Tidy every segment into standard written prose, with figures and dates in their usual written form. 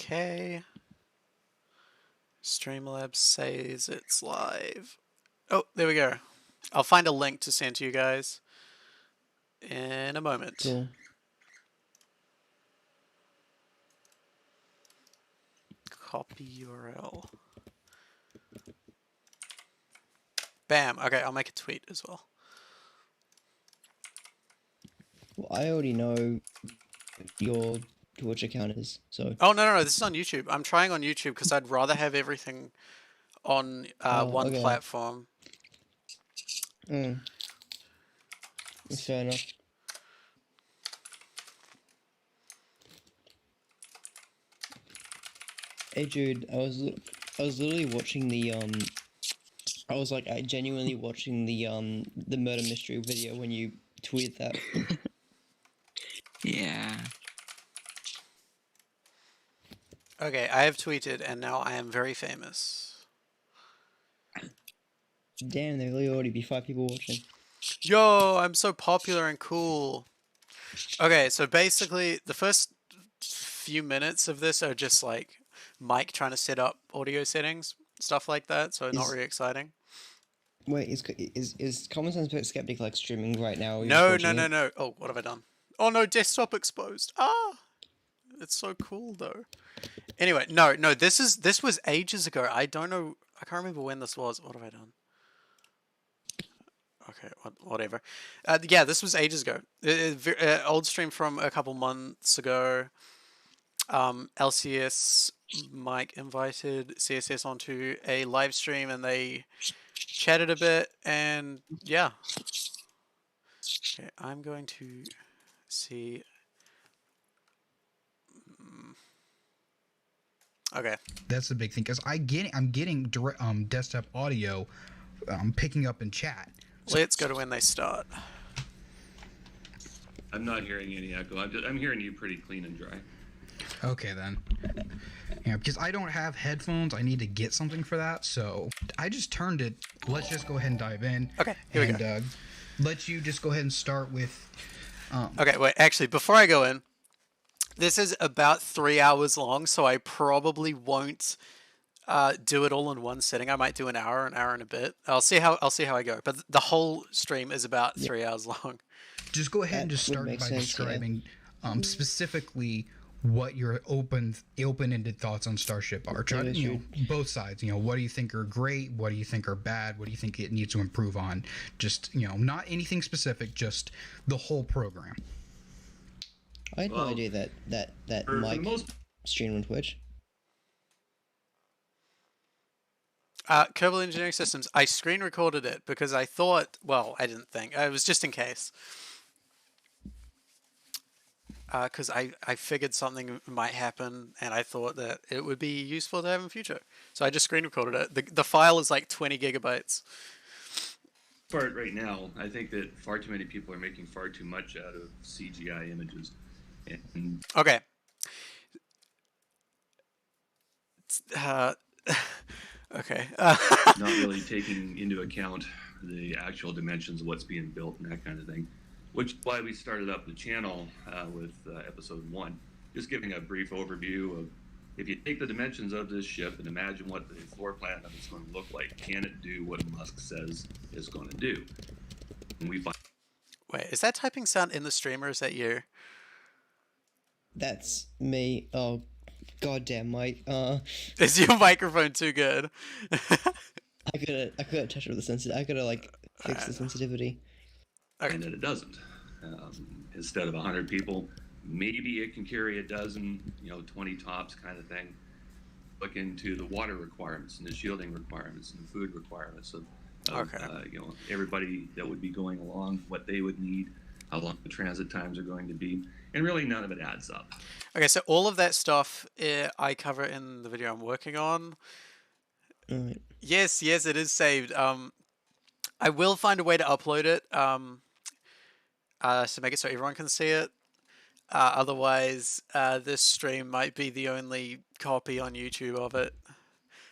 Okay. Streamlabs says it's live. Oh, there we go. I'll find a link to send to you guys in a moment. Cool. Copy URL. Bam. Okay, I'll make a tweet as well. Well, I already know your Twitch account is, so... Oh, no, this is on YouTube. I'm trying on YouTube because I'd rather have everything on one okay. platform. Fair enough. Hey Jude, I was literally watching the I was like genuinely watching the murder mystery video when you tweeted that. Yeah. Okay, I have tweeted and now I am very famous. Damn, there will already be 5 people watching. Yo, I'm so popular and cool. Okay, so basically the first few minutes of this are just like Mike trying to set up audio settings, stuff like that, so not really exciting. Wait, is Common Sense Skeptic like streaming right now? No. Oh, what have I done? Oh no, desktop exposed. Ah! It's so cool though. Anyway, no, this was ages ago. I don't know, I can't remember when this was. What have I done? Okay, whatever. Yeah, this was ages ago. Old stream from a couple months ago. LCS Mike invited CSS onto a live stream and they chatted a bit and yeah. Okay, I'm going to see. Okay. That's the big thing because I'm getting direct, desktop audio, picking up in chat. Let's go to when they start. I'm not hearing any echo. I'm hearing you pretty clean and dry. Okay then. Yeah, because I don't have headphones. I need to get something for that. So I just turned it. Let's just go ahead and dive in. Okay, here we go. Let you just go ahead and start with. Okay, wait. Actually, before I go in, this is about 3 hours long, so I probably won't do it all in one sitting. I might do an hour and a bit. I'll see how I go. But the whole stream is about 3 hours long. Just go ahead and just start by describing specifically what your open-ended thoughts on Starship are. Try to, both sides. What do you think are great? What do you think are bad? What do you think it needs to improve on? Just not anything specific. Just the whole program. I had no idea that Mike streamed on Twitch. Kerbal Engineering Systems, I screen recorded it because I thought, well, I didn't think. It was just in case. Because I figured something might happen and I thought that it would be useful to have in future. So I just screen recorded it. The file is like 20 gigabytes. For it right now, I think that far too many people are making far too much out of CGI images. And okay. Okay. not really taking into account the actual dimensions of what's being built and that kind of thing. Which is why we started up the channel with episode 1. Just giving a brief overview of, if you take the dimensions of this ship and imagine what the floor plan of it's going to look like, can it do what Musk says it's going to do? And we find... Wait, is that typing sound in the stream or is that you? That's me. Oh, goddamn, Mike. Is your microphone too good? I gotta touch it with the sensitivity. I gotta fix the sensitivity. Okay. And that it doesn't. Instead of 100 people, maybe it can carry a dozen, 20 tops kind of thing. Look into the water requirements and the shielding requirements and the food requirements of everybody that would be going along, what they would need, how long the transit times are going to be, and really none of it adds up. Okay, so all of that stuff I cover in the video I'm working on. Right. Yes, it is saved. I will find a way to upload it. To make it so everyone can see it. Otherwise, this stream might be the only copy on YouTube of it.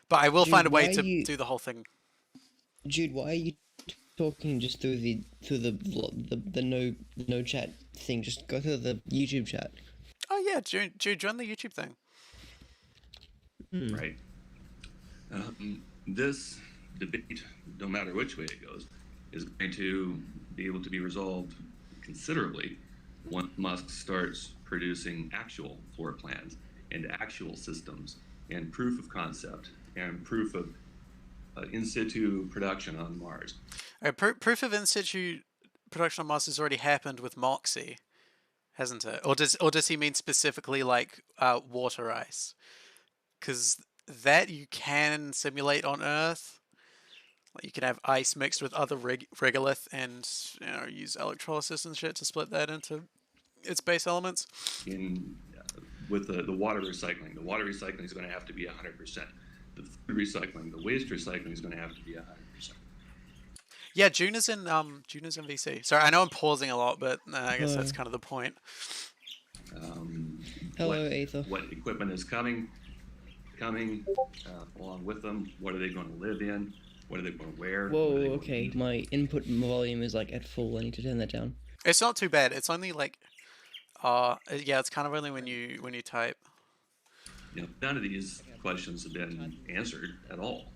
But I will find a way to do the whole thing. Jude, why are you talking just through the no chat thing? Just go through the YouTube chat. Oh yeah, Jude, join the YouTube thing. Right. This debate, no matter which way it goes, is going to be able to be resolved considerably once Musk starts producing actual floor plans and actual systems and proof of concept and proof of in situ production on Mars. Proof of in situ production on Mars has already happened with Moxie, hasn't it? Or does he mean specifically like water ice? Because that you can simulate on Earth. Like you can have ice mixed with other regolith and use electrolysis and shit to split that into its base elements. With the water recycling is going to have to be 100%. The food recycling, the waste recycling is going to have to be 100%. Yeah, June is in VC. Sorry, I know I'm pausing a lot, but I guess that's kind of the point. Hello, Aether. What equipment is coming along with them? What are they going to live in? What are they going to wear? Whoa, okay. My input volume is like at full. I need to turn that down. It's not too bad. It's only like, yeah, it's kind of only when you type. None of these questions have been answered at all.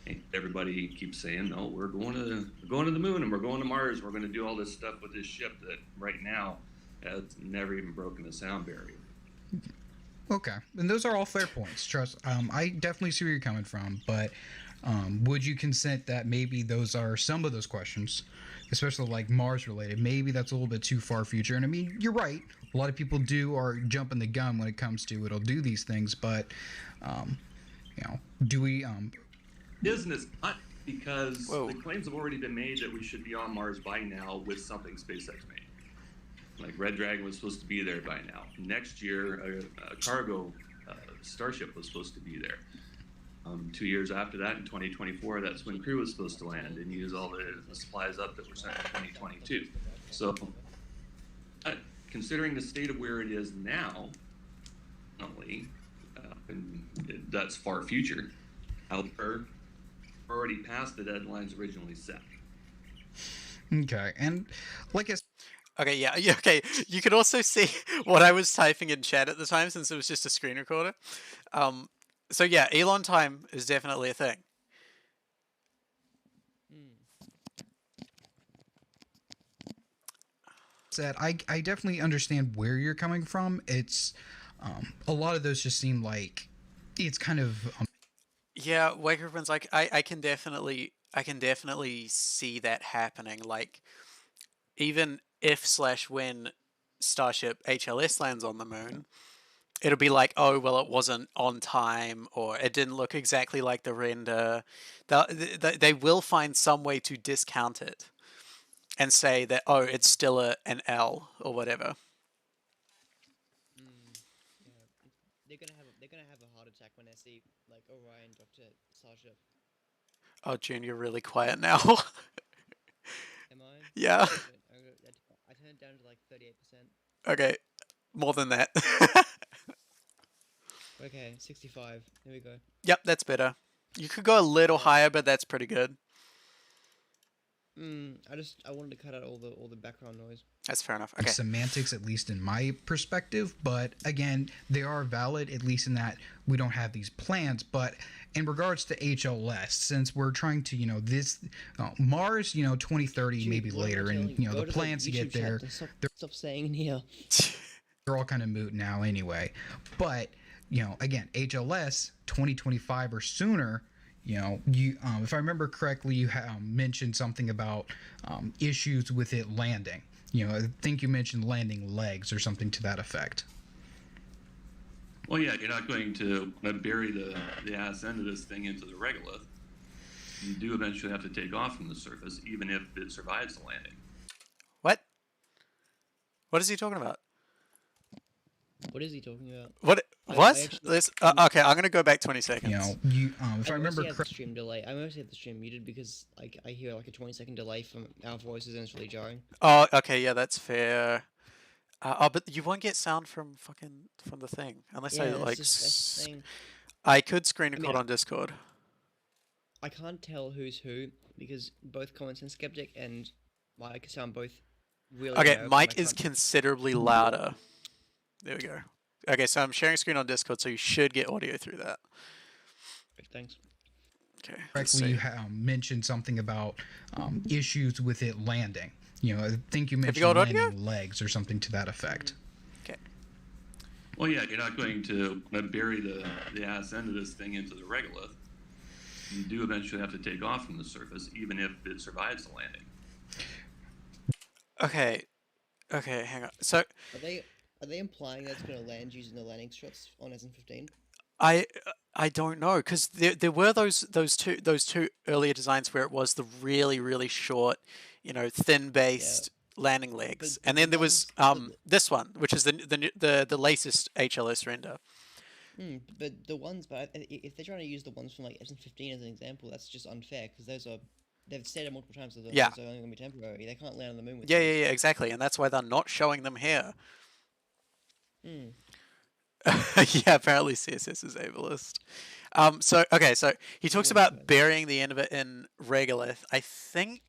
And everybody keeps saying, "No, we're going to the moon and we're going to Mars. We're going to do all this stuff with this ship that right now has never even broken the sound barrier." Okay, and those are all fair points. Trust, I definitely see where you're coming from, but would you consent that maybe those are some of those questions, especially like Mars related? Maybe that's a little bit too far future. And I mean, you're right. A lot of people are jumping the gun when it comes to it'll do these things, but do we? Isn't it not? Because the claims have already been made that we should be on Mars by now with something SpaceX made. Like Red Dragon was supposed to be there by now. Next year, a cargo Starship was supposed to be there. 2 years after that, in 2024, that's when Crew was supposed to land and use all the supplies up that were sent in 2022. So, considering the state of where it is now, that's far future. However, already past the deadlines originally set. Okay, and like I. Okay, yeah, okay. You could also see what I was typing in chat at the time since it was just a screen recorder. So yeah, Elon time is definitely a thing. I definitely understand where you're coming from. It's a lot of those just seem like it's kind of yeah, Wakerman's like I can definitely see that happening. Like even if/when Starship HLS lands on the moon, it'll be like, oh, well, it wasn't on time, or it didn't look exactly like the render. They will find some way to discount it and say that, oh, it's still an L or whatever. Yeah. They're gonna have a heart attack when they see like Orion Dr. Starship. Oh, June, you're really quiet now. Am I? Yeah. I turned it down to like 38%. Okay, more than that. Okay, 65. There we go. Yep, that's better. You could go a little higher, but that's pretty good. I wanted to cut out all the background noise. That's fair enough. Okay. Semantics, at least in my perspective, but again, they are valid, at least in that we don't have these plans. But in regards to HLS, since we're trying to, this Mars, 2030, Dude, maybe later, and the plans to get there. Stop saying in here. They're all kind of moot now, anyway. But again, HLS 2025 or sooner. If I remember correctly, you mentioned something about issues with it landing. I think you mentioned landing legs or something to that effect. Well, yeah, you're not going to bury the ass end of this thing into the regolith. You do eventually have to take off from the surface, even if it survives the landing. What? What is he talking about? What is he talking about? What? Okay, I'm gonna go back 20 seconds. If I remember correctly, stream delay. I mostly had the stream muted because I hear like a 20-second delay from our voices and it's really jarring. Oh, okay, yeah, that's fair. But you won't get sound from the thing unless I could screen record on Discord. I can't tell who's who because both Common Sense Skeptic and Mike sound both really. Okay, Mike is considerably louder. There we go. Okay, so I'm sharing screen on Discord, so you should get audio through that. Thanks. Okay. Correctly, you mentioned something about issues with it landing. I think you mentioned landing legs or something to that effect. Okay. Well, yeah, you're not going to bury the ass end of this thing into the regolith. You do eventually have to take off from the surface, even if it survives the landing. Okay. Okay, hang on. So are they implying that's going to land using the landing strips on SN15? I don't know, because there were those two earlier designs where it was the really short, thin based landing legs, and then there was this one, which is the latest HLS render. But if they're trying to use the ones from like SN15 as an example, that's just unfair, because they've said it multiple times that those are only going to be temporary. They can't land on the moon with yeah, exactly, and that's why they're not showing them here. Yeah, apparently CSS is ableist. So he talks about burying the end of it in regolith. I think,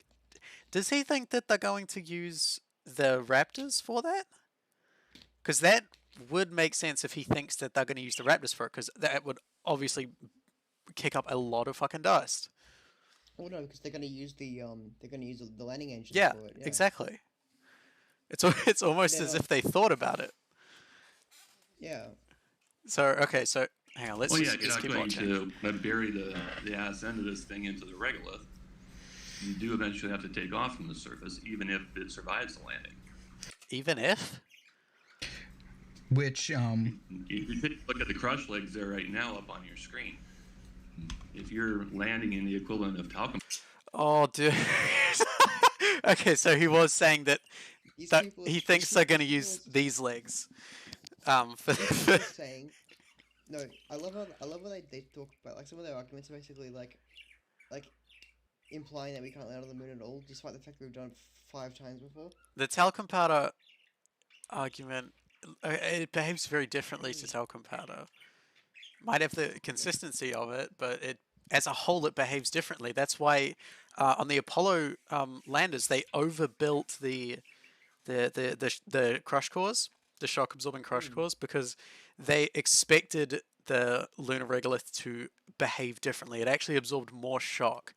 does he think that they're going to use the Raptors for that? Because that would make sense if he thinks that they're going to use the Raptors for it, because that would obviously kick up a lot of fucking dust. Oh no, because they're going to use the landing engine for it. Yeah, exactly. It's almost as if they thought about it. Yeah. So hang on, let's just keep watching. You're not going to bury the ass end of this thing into the regolith. You do eventually have to take off from the surface, even if it survives the landing. Even if? Which, if you look at the crush legs there right now up on your screen, if you're landing in the equivalent of talcum. Oh, dude. Okay, so he was saying that he thinks they're going to use these legs. Saying, no, I love how they talk about, like, some of their arguments are basically like implying that we can't land on the moon at all, despite the fact that we've done it 5 times before. The talcum powder argument, it behaves very differently to talcum powder. Might have the consistency of it, but as a whole it behaves differently. That's why on the Apollo landers they overbuilt the crush cores, the shock absorbing crush cores, because they expected the lunar regolith to behave differently. It actually absorbed more shock.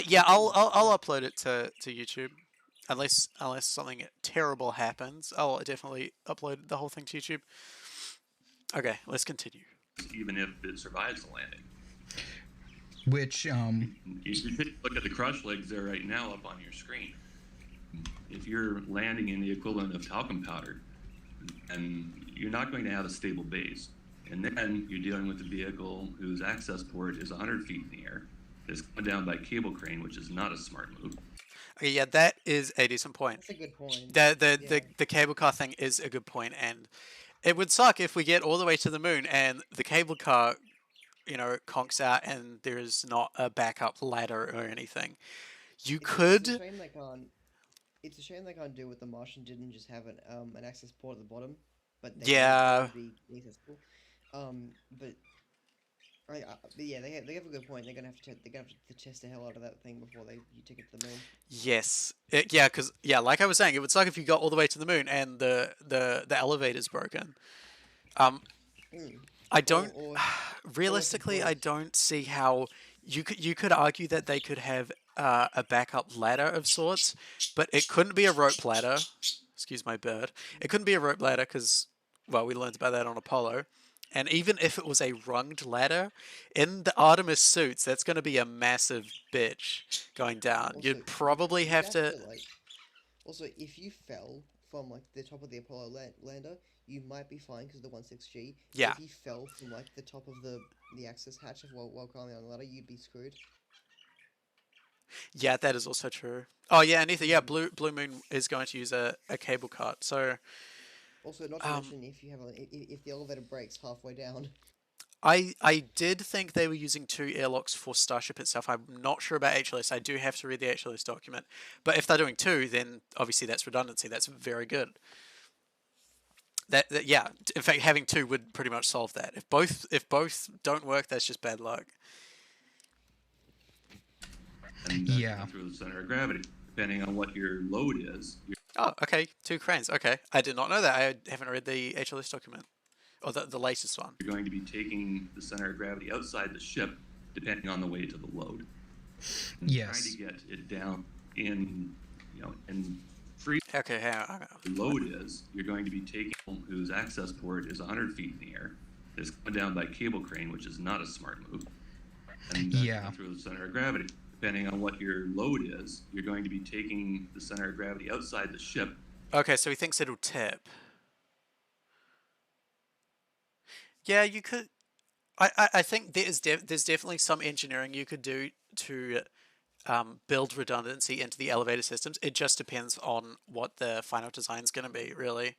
Yeah, I'll upload it to YouTube, unless something terrible happens. I'll definitely upload the whole thing to YouTube. Okay, let's continue. Even if it survives the landing. Which, if you look at the crush legs there right now up on your screen, if you're landing in the equivalent of talcum powder, and you're not going to have a stable base, and then you're dealing with a vehicle whose access port is 100 feet in the air, it's coming down by cable crane, which is not a smart move. Okay, yeah, that is a decent point. That's a good point. The cable car thing is a good point, and it would suck if we get all the way to the moon and the cable car, conks out and there's not a backup ladder or anything. It's a shame they can't do what the Martian did and just have an access port at the bottom, but they would be accessible. But yeah, they have a good point. They're gonna have to test the hell out of that thing before you take it to the moon. Yes, because like I was saying, it would suck if you got all the way to the moon and the elevator's broken. I don't realistically. I don't see how you could argue that they could have a backup ladder of sorts, but it couldn't be a rope ladder. Excuse my bird. It couldn't be a rope ladder because, well, we learned about that on Apollo. And even if it was a runged ladder, in the Artemis suits, that's going to be a massive bitch going down. Also, you'd probably have to... Also, if you fell from, like, the top of the Apollo lander, you might be fine because of the 16G. Yeah. If you fell from, like, the top of the access hatch while climbing on the ladder, you'd be screwed. Yeah, that is also true. Oh, yeah, and Blue Moon is going to use a cable cart, so... Also, not to mention if the elevator breaks halfway down. I did think they were using 2 airlocks for Starship itself. I'm not sure about HLS. I do have to read the HLS document. But if they're doing 2, then obviously that's redundancy. That's very good. Yeah, in fact, having 2 would pretty much solve that. If both don't work, that's just bad luck. And through the center of gravity, depending on what your load is. Oh, okay. 2 cranes. Okay. I did not know that. I haven't read the HLS document. Or the latest one. You're going to be taking the center of gravity outside the ship, depending on the weight of the load. And Yes. trying to get it down in, in free. Okay, hang on. The load is, you're going to be taking whose access port is 100 feet in the air. It's coming down by cable crane, which is not a smart move. And through the center of gravity. Depending on what your load is, you're going to be taking the center of gravity outside the ship. Okay, so he thinks it'll tip. Yeah, you could. I think there's definitely some engineering you could do to build redundancy into the elevator systems. It just depends on what the final design is going to be, really.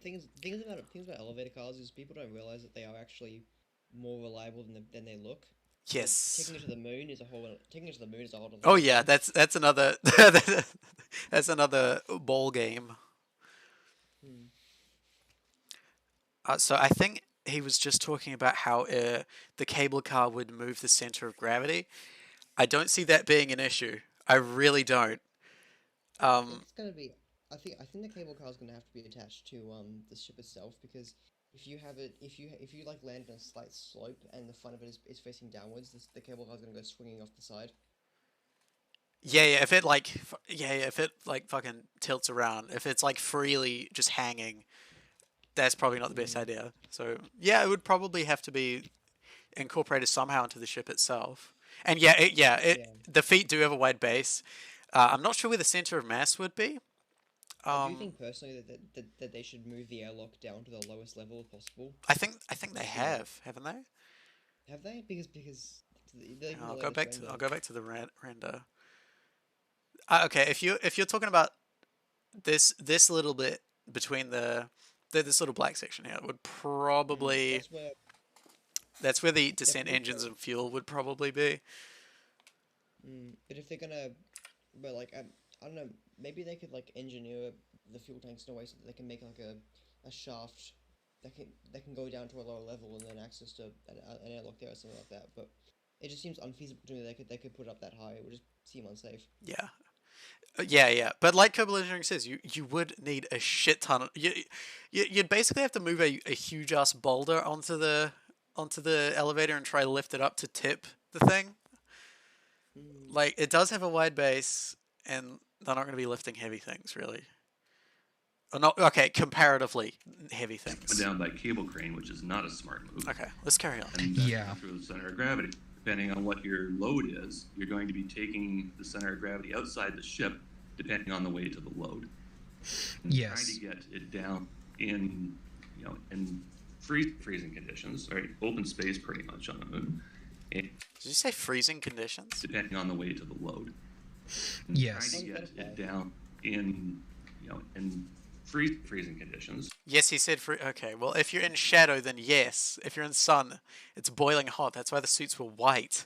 Things about elevator cars is people don't realize that they are actually more reliable than they look. Yes. Taking it to the moon is a whole. Taking it to the moon is a whole. Oh yeah, that's another that's another ball game. So I think he was just talking about how the cable car would move the center of gravity. I don't see that being an issue. I really don't. It's gonna be. I think the cable car is gonna have to be attached to the ship itself, because if you have it, if you like land on a slight slope and the front of it is facing downwards, the cable car is gonna go swinging off the side. Yeah, if it fucking tilts around, if it's like freely just hanging, that's probably not the best idea. So yeah, it would probably have to be incorporated somehow into the ship itself. And the feet do have a wide base. I'm not sure where the center of mass would be. Do you think personally that they should move the airlock down to the lowest level as possible? I think they have, haven't they? Have they? Because I'll go back to the render. Okay, if you're talking about this little bit between this little black section here would probably that's where the descent engines and fuel would probably be. But if they're gonna, I don't know, maybe they could like engineer the fuel tanks in a way so that they can make like a shaft that can go down to a lower level and then access to an airlock there or something like that. But it just seems unfeasible to me that they could put it up that high. It would just seem unsafe. Yeah. Yeah. But like Kerbal Engineering says, you would need a shit ton of you'd basically have to move a huge ass boulder onto the elevator and try to lift it up to tip the thing. Like, it does have a wide base, and they're not going to be lifting heavy things, really. Or not, okay, comparatively heavy things. Down by cable crane, which is not a smart move. Okay, let's carry on. And through the center of gravity. Depending on what your load is, you're going to be taking the center of gravity outside the ship, depending on the weight of the load. And trying to get it down in, in freezing conditions, right? Open space pretty much on the moon. And did you say freezing conditions? Depending on the weight of the load. And trying to get it down in, in freezing conditions. Yes, he said okay, well, if you're in shadow, then yes. If you're in sun, it's boiling hot. That's why the suits were white.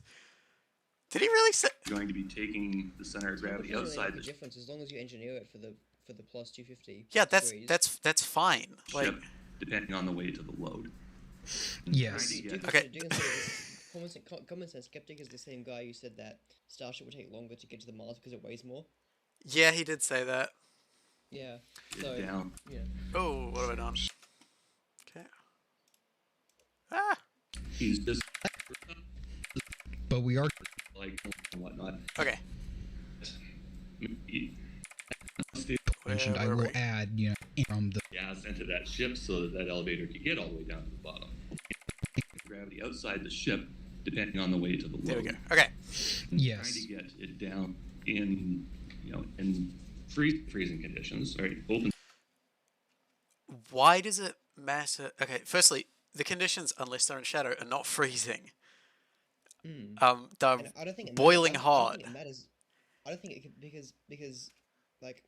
Did he really say? You're going to be taking the center of gravity outside the difference as long as you engineer it for the plus 250. Yeah, that's fine. Like, depending on the weight of the load. Yes. Okay. Common Sense Skeptic is the same guy who said that Starship would take longer to get to the Mars because it weighs more. Yeah, he did say that. Yeah. So, down. Yeah. Oh, what have I done? Okay. He's just. But we are Like and whatnot. Okay. Mentioned. I will add, from the gas into that ship so that elevator could get all the way down to the bottom. Gravity outside the ship, depending on the weight of the load. There we go. Okay. Yes. Trying to get it down in, in freezing conditions, right? Open. Why does it matter? Okay, firstly, the conditions, unless they're in shadow, are not freezing. I don't think boiling hot. hot. I don't think it matters. I don't think it could, because like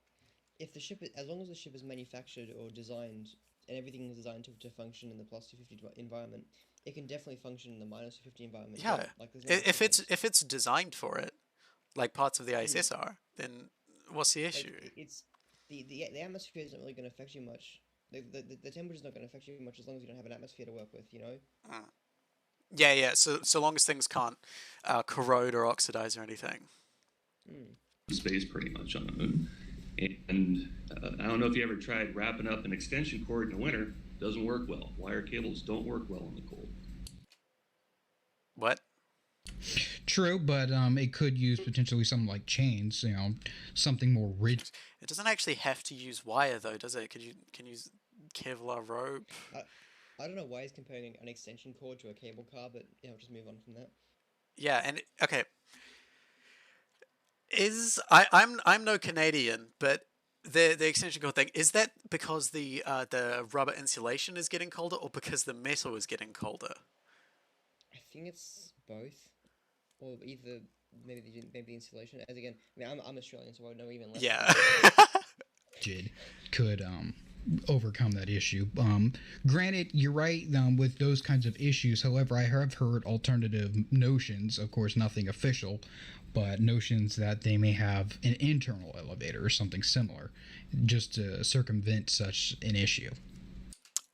if the ship as long as the ship is manufactured or designed and everything is designed to function in the plus 250 environment, it can definitely function in the minus 250 environment. Yeah, if it's designed for it, like parts of the ISS are, then what's the issue? It's the atmosphere isn't really going to affect you much. The temperature's not going to affect you much as long as you don't have an atmosphere to work with, Yeah. So long as things can't corrode or oxidize or anything. Space pretty much on the moon. And I don't know if you ever tried wrapping up an extension cord in the winter Doesn't work well. Wire cables don't work well in the cold. What? True, but it could use potentially something like chains, something more rigid. It doesn't actually have to use wire though, does it? Can use Kevlar rope? I don't know why he's comparing an extension cord to a cable car, but yeah, we'll just move on from that. Yeah, and okay. I'm no Canadian, but the extension cord thing, is that because the rubber insulation is getting colder, or because the metal is getting colder? I think it's both, or either maybe the insulation. As again, I mean, I'm Australian, so I know even less. Yeah. Could overcome that issue. Granted, you're right with those kinds of issues. However, I have heard alternative notions, of course, nothing official, but notions that they may have an internal elevator or something similar, just to circumvent such an issue.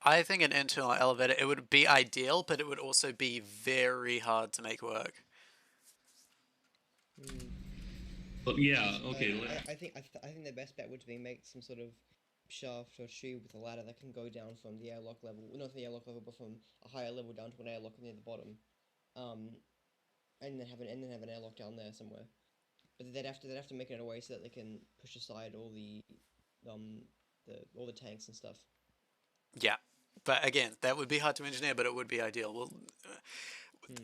I think an internal elevator, it would be ideal, but it would also be very hard to make work. But yeah, okay. I think the best bet would be make some sort of shaft or tube with a ladder that can go down from the airlock level, not the airlock level, but from a higher level down to an airlock near the bottom, and then have an airlock down there somewhere. But they'd have to make it in a way so that they can push aside all the tanks and stuff. Yeah, but again, that would be hard to engineer, but it would be ideal. Well,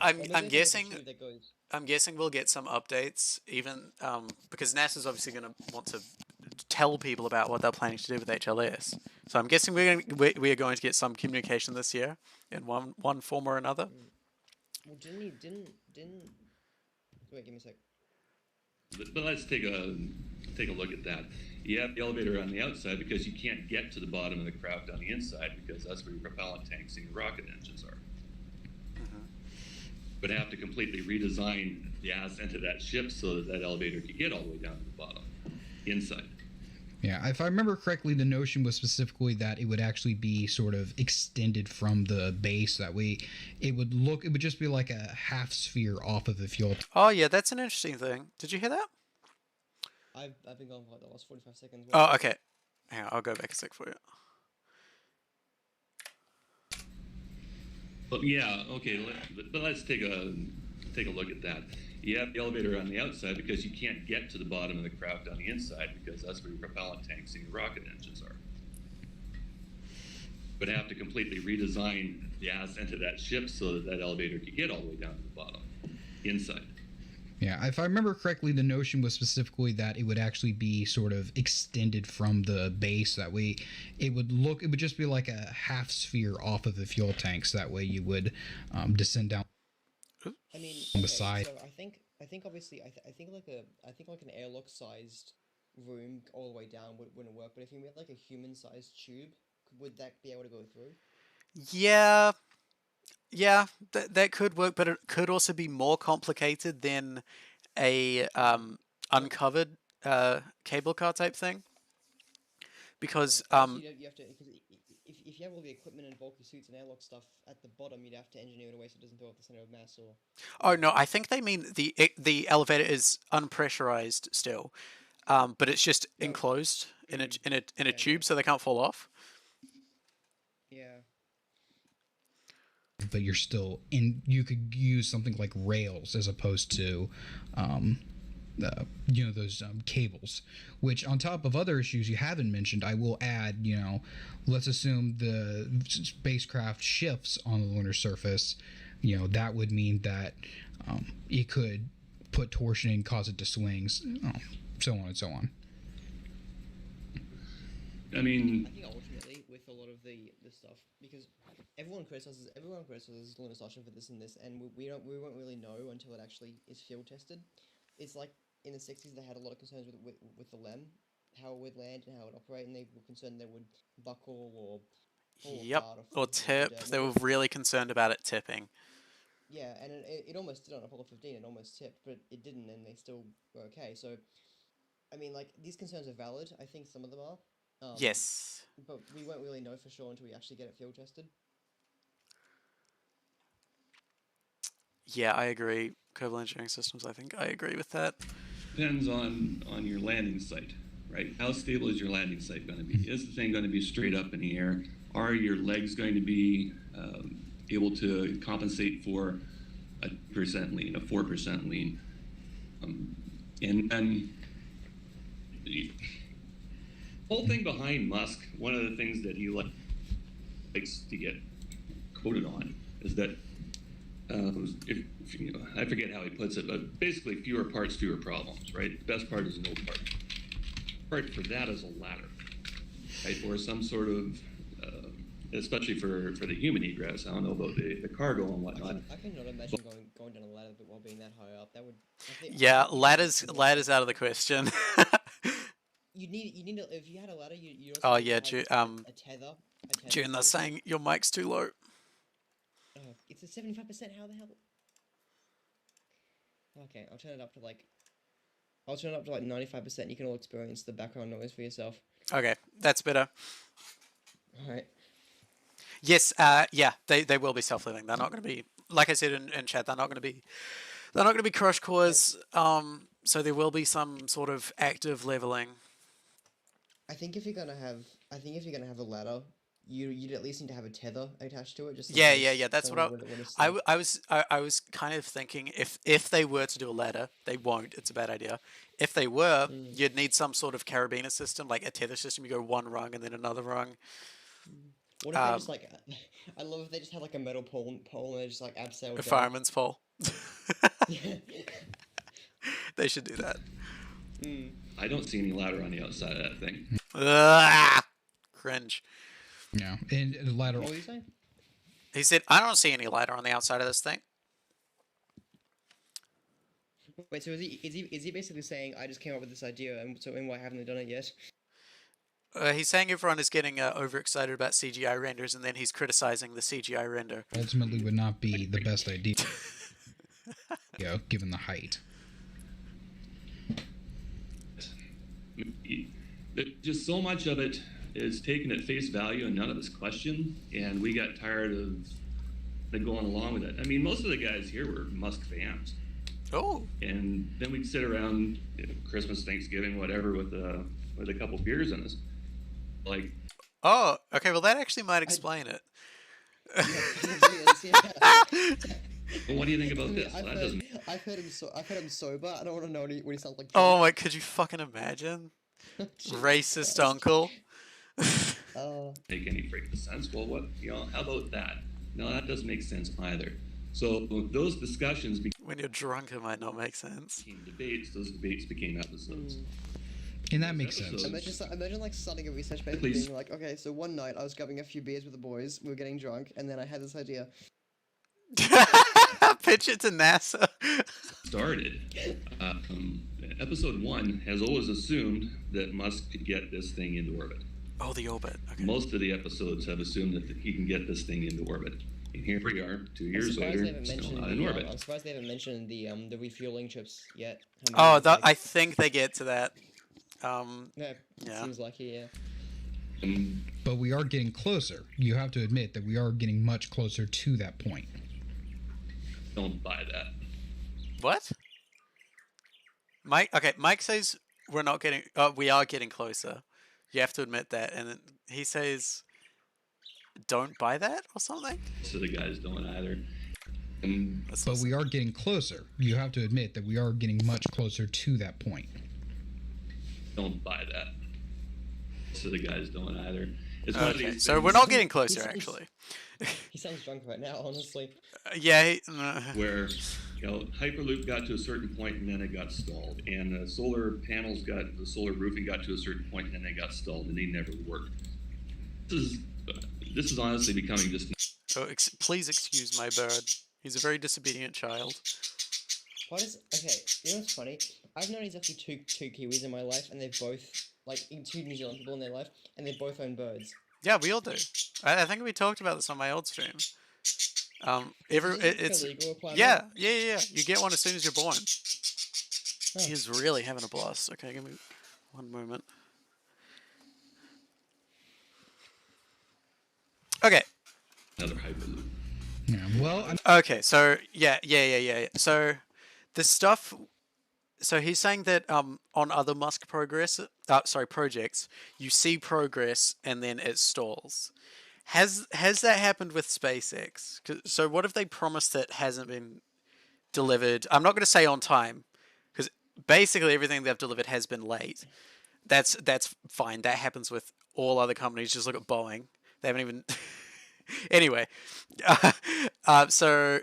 I'm guessing we'll get some updates, even because NASA's obviously going to want to tell people about what they're planning to do with HLS. So I'm guessing we are going to get some communication this year in one form or another. Well, didn't wait? Give me a sec. But let's take a look at that. You have the elevator on the outside because you can't get to the bottom of the craft on the inside because that's where your propellant tanks and your rocket engines are. But have to completely redesign the ascent of that ship so that elevator could get all the way down to the bottom, inside. Yeah, if I remember correctly, the notion was specifically that it would actually be sort of extended from the base. That way, it would just be like a half sphere off of the fuel. Oh yeah, that's an interesting thing. Did you hear that? I've been gone for like the last 45 seconds. Oh, okay. Hang on, I'll go back a sec for you. But yeah, okay. But let's take a look at that. You have the elevator on the outside because you can't get to the bottom of the craft on the inside because that's where your propellant tanks and your rocket engines are. But have to completely redesign the ascent of that ship so that elevator could get all the way down to the bottom, inside. Yeah, if I remember correctly, the notion was specifically that it would actually be sort of extended from the base. That way, it would just be like a half sphere off of the fuel tanks. That way, you would descend down. I mean, on the side. So I think obviously I think like an airlock sized room all the way down wouldn't work. But if you made like a human sized tube, would that be able to go through? Yeah, that could work, but it could also be more complicated than a uncovered cable car type thing. Because you have to, if you have all the equipment and bulky suits and airlock stuff at the bottom, you'd have to engineer it in a way so it doesn't throw off the center of mass. Or oh no, I think they mean the elevator is unpressurized still, but it's just enclosed in a tube, so they can't fall off. Yeah. But you're still in. You could use something like rails as opposed to, those cables. Which, on top of other issues you haven't mentioned, I will add. Let's assume the spacecraft shifts on the lunar surface. That would mean that it could put torsion and cause it to swing, so on and so on. I mean, I think ultimately with a lot of the stuff, because everyone criticizes lunar station for this and this, and we won't really know until it actually is field tested. It's like in the 60s they had a lot of concerns with the LEM, how it would land and how it would operate, and they were concerned they would buckle or fall apart or tip. They were really concerned about it tipping. Yeah, and it almost did on Apollo 15. It almost tipped, but it didn't, and they still were okay. So, I mean, like, these concerns are valid. I think some of them are. Yes. But we won't really know for sure until we actually get it field tested. Yeah, I agree. Kerbal Engineering Systems, I think I agree with that. Depends on your landing site, right? How stable is your landing site going to be? Is the thing going to be straight up in the air are your legs going to be able to compensate for a 2% lean, a 4% lean? And then the whole thing behind Musk, one of the things that he likes to get quoted on is that I forget how he puts it, but basically fewer parts, fewer problems, right? The best part is no part. Part for that is a ladder, right? Or some sort of, especially for the human egress. I don't know about the cargo and whatnot. I cannot imagine going down a ladder while being that high up. That would. Yeah, ladders out of the question. You need to, if you had a ladder, you also Oh need yeah, to have a tether. June, they're saying your mic's too low. It's a 75%. How the hell? Okay, I'll turn it up to like 95%. You can all experience the background noise for yourself. Okay, that's better. All right. Yes, yeah, they will be self-leveling. They're not going to be, like I said in chat, they're not going to be crush cores. So there will be some sort of active leveling. I think if you're gonna have a ladder, you'd at least need to have a tether attached to it. Just Yeah. That's what I was kind of thinking. If they were to do a ladder, they won't. It's a bad idea. If they were, you'd need some sort of carabiner system, like a tether system. You go one rung and then another rung. What if they just like? I love if they just had like a metal pole and they just like abseil. A fireman's pole. They should do that. I don't see any ladder on the outside of that thing. Cringe. Yeah, and the ladder. What were you saying? He said, "I don't see any ladder on the outside of this thing." Wait, so is he basically saying I just came up with this idea and why haven't they done it yet? He's saying everyone is getting overexcited about CGI renders, and then he's criticizing the CGI render. Ultimately, would not be the best idea. Given the height. Just so much of it is taken at face value and none of it's questioned, and we got tired of going along with it. I mean, most of the guys here were Musk fans. Oh. And then we'd sit around Christmas, Thanksgiving, whatever, with a couple beers in us. Like. Oh, okay. Well, that actually might explain it. Well, what do you think about this? I've heard him sober. I don't want to know what he sounds like. Oh my! Could you fucking imagine? Racist uncle. Make any freaking sense? Well, what how about that? No, that doesn't make sense either. So those discussions when you're drunk, it might not make sense. Became debates. Those debates became episodes. And that makes sense. Imagine like starting a research paper being like, okay, so one night I was grabbing a few beers with the boys, we were getting drunk, and then I had this idea. Pitch it to NASA. Started. Episode 1 has always assumed that Musk could get this thing into orbit. Oh, the orbit. Okay. Most of the episodes have assumed that he can get this thing into orbit. And here we are, 2 years later, still not in orbit. I'm surprised they haven't mentioned the refueling chips yet. Oh, I think they get to that. Seems like it, yeah. But we are getting closer. You have to admit that we are getting much closer to that point. Don't buy that. What? Mike says we're not getting. We are getting closer. You have to admit that, and then he says, "Don't buy that" or something. So the guys don't either. But we are getting closer. You have to admit that we are getting much closer to that point. Don't buy that. So the guys don't either. It's okay, so we're not getting closer, actually. He sounds drunk right now, honestly. Yeah. Where, Hyperloop got to a certain point and then it got stalled, and the solar roofing got to a certain point and then they got stalled and they never worked. This is honestly becoming just. Oh, please excuse my bird. He's a very disobedient child. Okay, you know what's funny? I've known exactly two Kiwis in my life, and they've both, two New Zealand people in their life, and they both own birds. Yeah, we all do. I think we talked about this on my old stream. It's yeah. You get one as soon as you're born. Oh. He's really having a blast. Okay, give me one moment. Okay. Another Hyperloop. Yeah. Well. Okay. So yeah. So the stuff. So he's saying that on other Musk projects, you see progress and then it stalls. Has that happened with SpaceX? So what if they promised it hasn't been delivered? I'm not going to say on time, because basically everything they've delivered has been late. That's fine. That happens with all other companies. Just look at Boeing. They haven't even. Anyway, so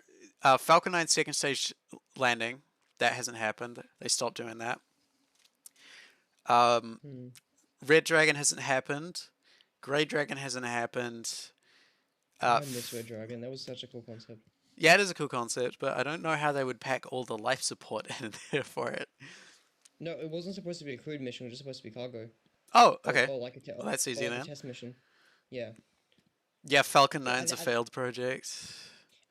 Falcon 9 second stage landing, that hasn't happened. They stopped doing that. Red Dragon hasn't happened. Grey Dragon hasn't happened. I miss Red Dragon. That was such a cool concept. Yeah, it is a cool concept, but I don't know how they would pack all the life support in there for it. No, it wasn't supposed to be a crewed mission. It was just supposed to be cargo. Oh, okay. Or like well, that's easy like then. a test mission. Yeah. Yeah, Falcon 9's a failed project.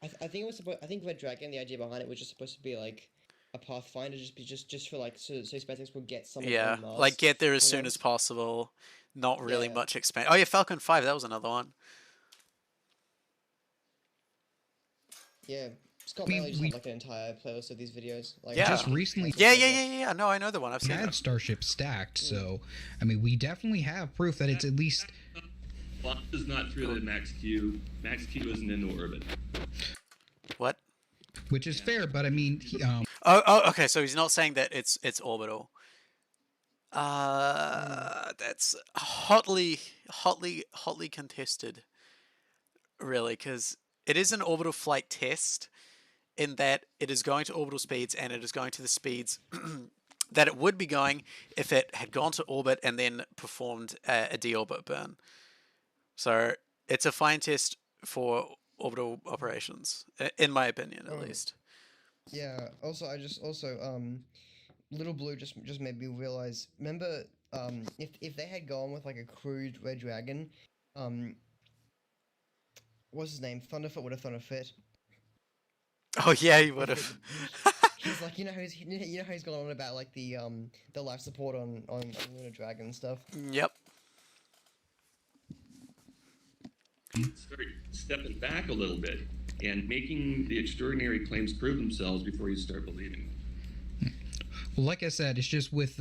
I think it was supposed. I think Red Dragon. The idea behind it was just supposed to be like a Pathfinder, just for like so SpaceX would get someone. Yeah, on Mars like get there as soon as possible. Not really much expand. Oh yeah, Falcon 5. That was another one. Yeah, Scott Manley just had like an entire playlist of these videos. Like, yeah, just recently. Yeah. No, I know the one. I've seen had it. Starship stacked, so I mean, we definitely have proof that it's at least. Launch is not through the Max Q. Max Q isn't into orbit. What? Which is fair, but I mean. Okay. So he's not saying that it's orbital. That's hotly contested, really, because it is an orbital flight test in that it is going to orbital speeds and it is going to the speeds that it would be going if it had gone to orbit and then performed a deorbit burn. So it's a fine test for orbital operations, in my opinion, at least. Yeah. Also, Little Blue just made me realize. Remember, if they had gone with like a crewed Red Dragon, what's his name? Thunderfoot would have thrown a fit. Oh yeah, he would have. He's like, you know how he's going on about like the life support on Lunar Dragon and stuff. Yep. Start stepping back a little bit and making the extraordinary claims prove themselves before you start believing them. Well, like I said, it's just with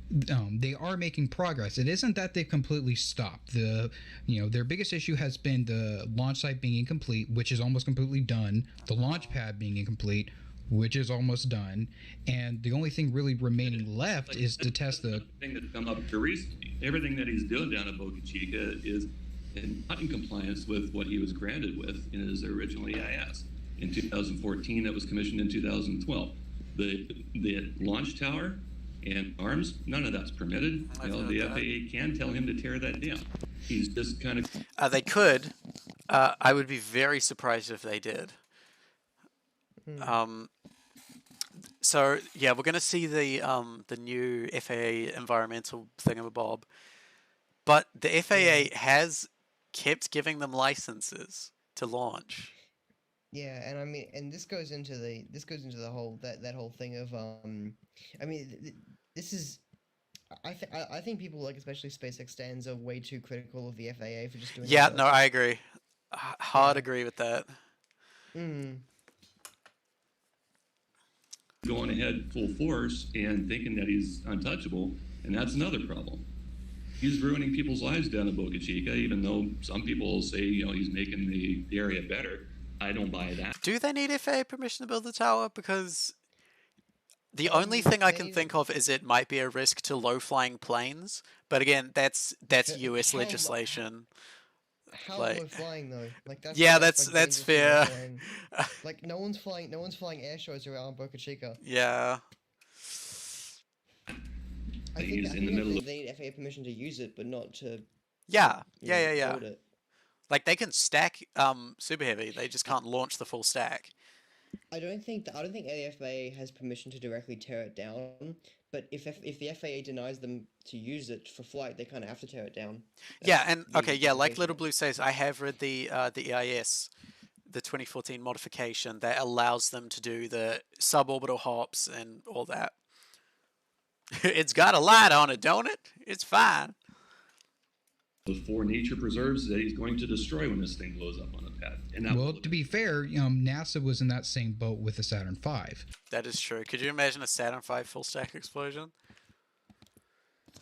they are making progress. It isn't that they've completely stopped. Their biggest issue has been the launch site being incomplete, which is almost completely done. The launch pad being incomplete, which is almost done, and the only thing really remaining left is to test the thing that's come up here recently. Everything that he's doing down at Boca Chica is not in compliance with what he was granted with in his original EIS in 2014. That was commissioned in 2012. The launch tower and arms, none of that's permitted. The FAA can tell him to tear that down. He's just kind of. They could. I would be very surprised if they did. So yeah, we're going to see the new FAA environmental thingamabob, but the FAA has kept giving them licenses to launch. Yeah, and I mean, and this goes into the whole that whole thing of I mean, this is. I think people like especially SpaceX stands are way too critical of the FAA for just doing. Yeah, no, I agree. Hard agree with that. Going ahead full force and thinking that he's untouchable, and that's another problem. He's ruining people's lives down in Boca Chica, even though some people say he's making the area better. I don't buy that. Do they need FAA permission to build the tower? Because the only thing I can think of is it might be a risk to low-flying planes. But again, that's US legislation. How low flying though? Like that's fair. Like no one's flying air shows around Boca Chica. Yeah. I think they need FAA permission to use it, but not to. Yeah. Build it. Like they can stack super heavy, they just can't launch the full stack. I don't think the FAA has permission to directly tear it down. But if the FAA denies them to use it for flight, they kind of have to tear it down. Like Little Blue says, I have read the EIS, the 2014 modification that allows them to do the suborbital hops and all that. It's got a light on it, don't it? It's fine. The 4 nature preserves that he's going to destroy when this thing blows up on a pad. To be fair, NASA was in that same boat with the Saturn V. That is true. Could you imagine a Saturn V full stack explosion?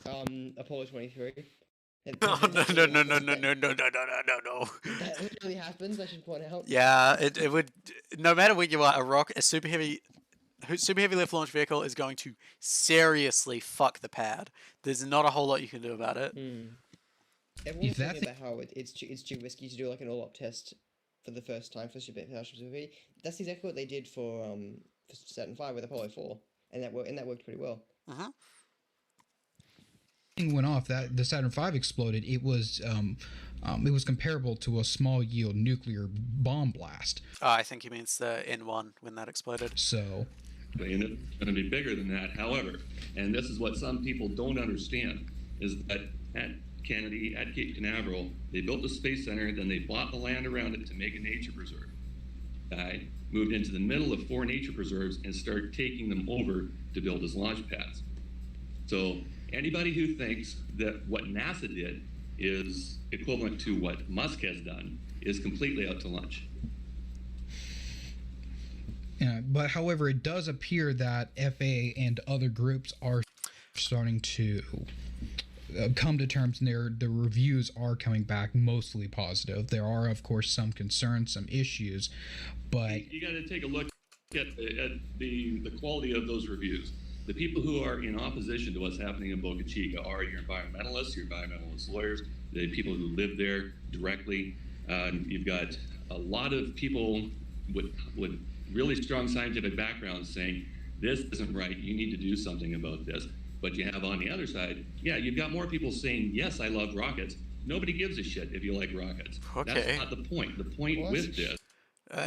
Apollo 23. Oh, no, no, no, no, no, no, no, no, no, no, no. That literally happens, I should point out. Yeah, it would. No matter where you are, a super heavy lift launch vehicle is going to seriously fuck the pad. There's not a whole lot you can do about it. Everyone's talking about how it's too risky to do like an all-up test for the first time for Starship Sovereignty. That's exactly what they did for Saturn V with Apollo 4, and that worked pretty well. Went off that the Saturn V exploded, it was comparable to a small yield nuclear bomb blast. I think he means the N1 when that exploded. So, and it's going to be bigger than that. However, and this is what some people don't understand, is that at Kennedy, at Cape Canaveral, they built the Space Center, then they bought the land around it to make a nature preserve. Moved into the middle of 4 nature preserves and started taking them over to build as launch pads. So anybody who thinks that what NASA did is equivalent to what Musk has done is completely out to lunch. But however, it does appear that FAA and other groups are starting to come to terms, and the reviews are coming back mostly positive. There are, of course, some concerns, some issues, but you got to take a look at the quality of those reviews. The people who are in opposition to what's happening in Boca Chica are your environmentalist lawyers, the people who live there directly. You've got a lot of people with really strong scientific backgrounds saying, this isn't right, you need to do something about this. But you have on the other side, you've got more people saying, yes, I love rockets. Nobody gives a shit if you like rockets. Okay. That's not the point. The point with this...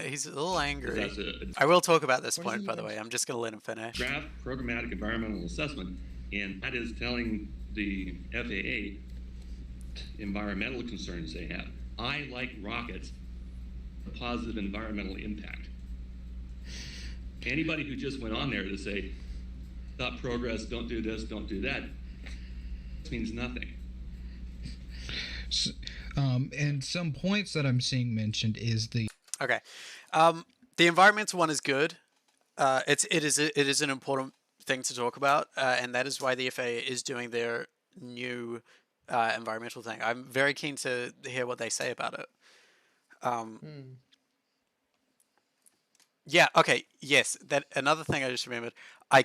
he's a little angry. I will talk about this point, by the way. I'm just going to let him finish. Draft programmatic environmental assessment, and that is telling the FAA environmental concerns they have. I like rockets, a positive environmental impact. Anybody who just went on there to say, stop progress, don't do this, don't do that, this means nothing. And some points that I'm seeing mentioned is the... Okay. The environmental one is good. It is an important thing to talk about, and that is why the FAA is doing their new environmental thing. I'm very keen to hear what they say about it. Yeah, okay, yes, that another thing I just remembered. I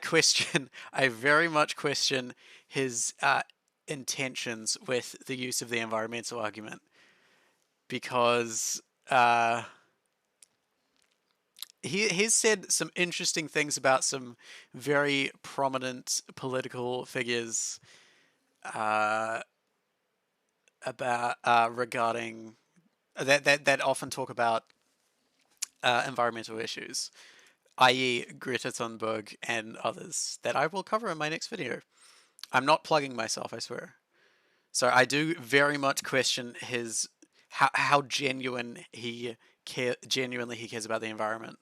very much question his intentions with the use of the environmental argument, because he's said some interesting things about some very prominent political figures regarding that often talk about environmental issues, i.e. Greta Thunberg and others, that I will cover in my next video. I'm not plugging myself, I swear. So I do very much question his how genuinely he cares about the environment.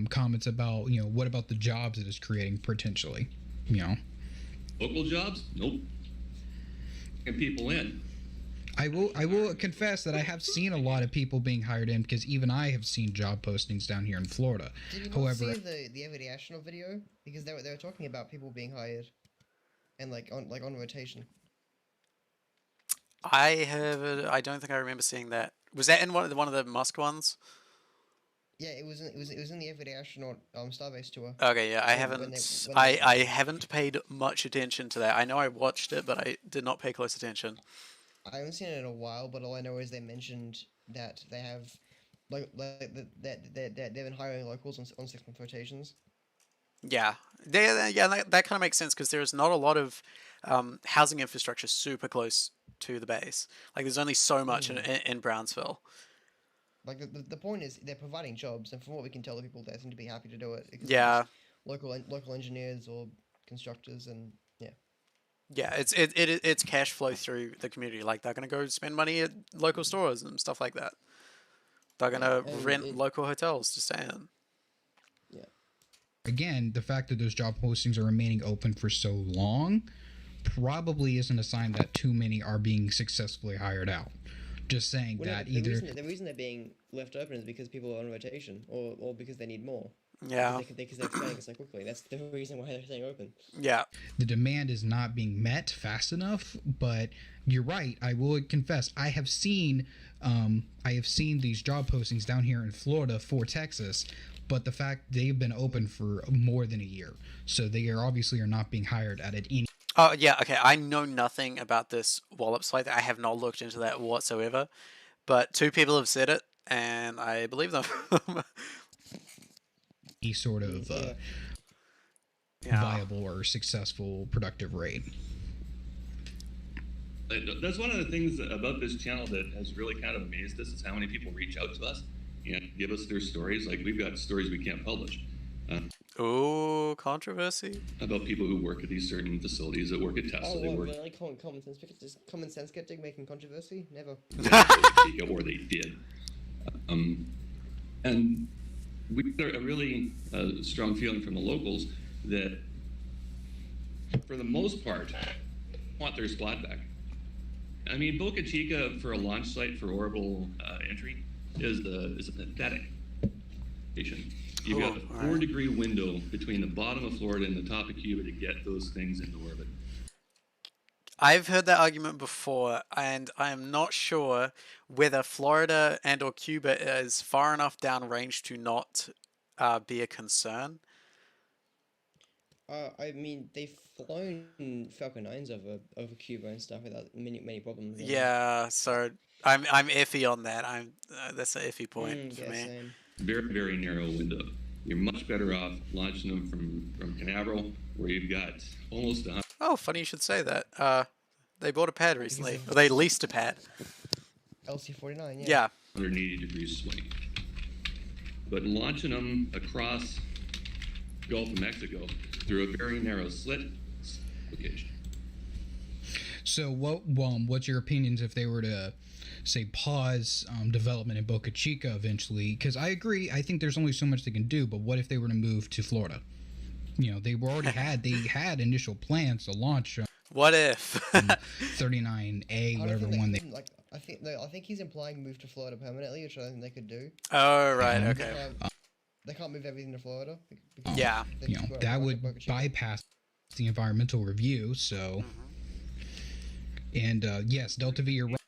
Comments about, what about the jobs it is creating potentially? Local jobs? Nope. Get people in. I will confess that I have seen a lot of people being hired in, because even I have seen job postings down here in Florida. Did you not see the Every Astronaut video? Because they were talking about people being hired, and on rotation. I don't think I remember seeing that. Was that in one of the Musk ones? Yeah, it was in the Everyday Astronaut Starbase tour. Okay, yeah, I haven't paid much attention to that. I know I watched it, but I did not pay close attention. I haven't seen it in a while, but all I know is they mentioned that they have they've been hiring locals on 6-month rotations. Yeah, that kind of makes sense, because there's not a lot of housing infrastructure super close to the base. Like, there's only so much in Brownsville. Like, the point is they're providing jobs, and from what we can tell, the people there seem to be happy to do it. Yeah. Local engineers or constructors, and yeah. Yeah, it's cash flow through the community. Like, they're gonna go spend money at local stores and stuff like that. They're gonna rent local hotels to stay in. Yeah. Again, the fact that those job postings are remaining open for so long probably isn't a sign that too many are being successfully hired out. Just saying that the reason they're being left open is because people are on rotation, or because they need more. Yeah. Because they're expanding so quickly. That's the reason why they're staying open. Yeah. The demand is not being met fast enough, but you're right. I will confess, I have seen these job postings down here in Florida for Texas, but the fact they've been open for more than a year, so they are obviously not being hired at it. Oh, yeah, okay. I know nothing about this Wallop site. I have not looked into that whatsoever, but 2 people have said it, and I believe them. Sort of viable or successful productive rate. That's one of the things about this channel that has really kind of amazed us, is how many people reach out to us and give us their stories. Like, we've got stories we can't publish. Oh, controversy? About people who work at these certain facilities, that work at Tesla. Oh, what, really? Common Sense Skeptic? Is Common Sense Skeptic making controversy? Never. Or they did. And we got a really strong feeling from the locals that, for the most part, want their spot back. I mean, Boca Chica for a launch site for orbital entry is a pathetic location. You've got a 4-degree window between the bottom of Florida and the top of Cuba to get those things into orbit. I've heard that argument before, and I am not sure whether Florida and or Cuba is far enough downrange to not be a concern. I mean, they've flown Falcon 9s over Cuba and stuff without many problems. Yeah, so I'm iffy on that. That's an iffy point for me. Same. Very, very narrow window. You're much better off launching them from Canaveral, where you've got almost 100. Oh, funny you should say that. They bought a pad recently, or they leased a pad. LC-49, yeah. Yeah. 180 degrees swing. But launching them across Gulf of Mexico through a very narrow slit location. So what's your opinions if they were to, say, pause development in Boca Chica eventually? Because I agree, I think there's only so much they can do, but what if they were to move to Florida? You know, they had initial plans to launch what if 39A, whatever one they... I think he's implying move to Florida permanently, which I think they could do. Oh, right, okay. They can't move everything to Florida. Yeah. You know, that would bypass the environmental review, so... And, yes, Delta V, you're right.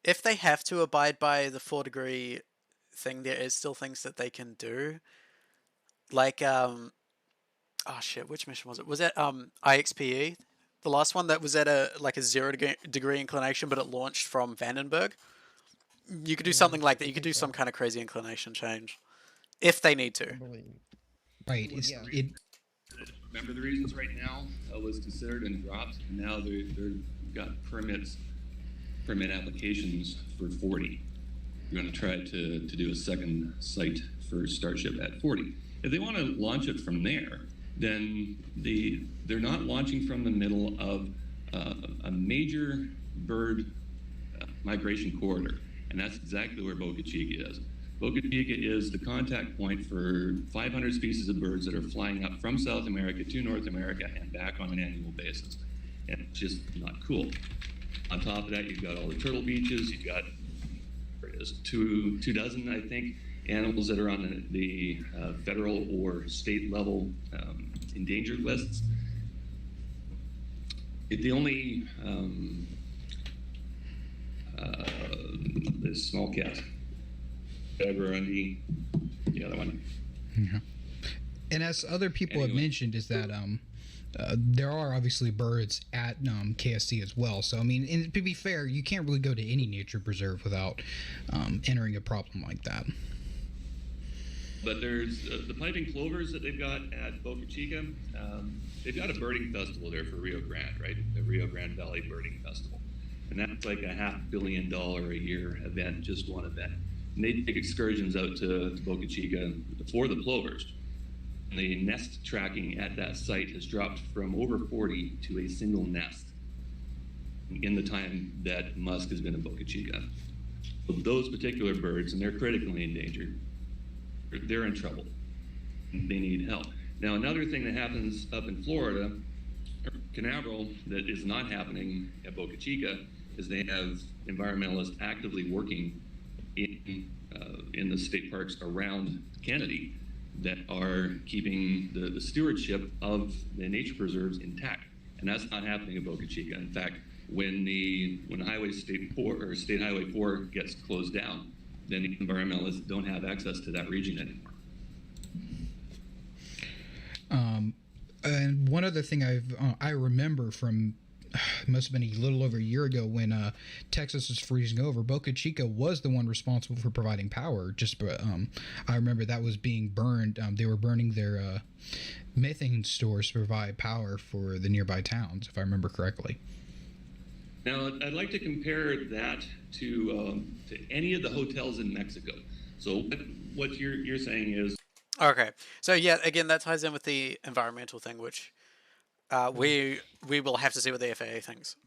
If they have to abide by the 4-degree thing, there is still things that they can do. Like, oh shit, which mission was it? Was it, IXPE? The last one that was at a 0-degree inclination, but it launched from Vandenberg? You could do something like that. You could do some kind of crazy inclination change. If they need to. Right. Remember, the reasons right now was considered and dropped. Now they've got permit applications for 40. We're going to try to do a second site for Starship at 40. If they want to launch it from there, then they're not launching from the middle of a major bird migration corridor, and that's exactly where Boca Chica is. Boca Chica is the contact point for 500 species of birds that are flying up from South America to North America and back on an annual basis. And it's just not cool. On top of that, you've got all the turtle beaches. You've got, two dozen, I think, animals that are on the federal or state level endangered lists. The only the small cat. Ever on the other one. Yeah. And as other people have mentioned, is that there are obviously birds at KSC as well. So I mean, and to be fair, you can't really go to any nature preserve without entering a problem like that. But there's the piping plovers that they've got at Boca Chica. They've got a birding festival there for Rio Grande, right? The Rio Grande Valley Birding Festival, and that's like a $500 million a year event, just one event. And they take excursions out to Boca Chica for the plovers. And the nest tracking at that site has dropped from over 40 to a single nest in the time that Musk has been in Boca Chica. So those particular birds, and they're critically endangered, they're in trouble. They need help. Now, another thing that happens up in Florida, Canaveral, that is not happening at Boca Chica, is they have environmentalists actively working in in the state parks around Kennedy that are keeping the stewardship of the nature preserves intact, and that's not happening at Boca Chica. In fact, when State Highway 4 gets closed down, then the environmentalists don't have access to that region anymore. And one other thing I remember from it must have been a little over a year ago when Texas was freezing over. Boca Chica was the one responsible for providing power. I remember that was being burned. They were burning their methane stores to provide power for the nearby towns, if I remember correctly. Now, I'd like to compare that to any of the hotels in Mexico. So what you're saying is... Okay. So, yeah, again, that ties in with the environmental thing, which we will have to see what the FAA thinks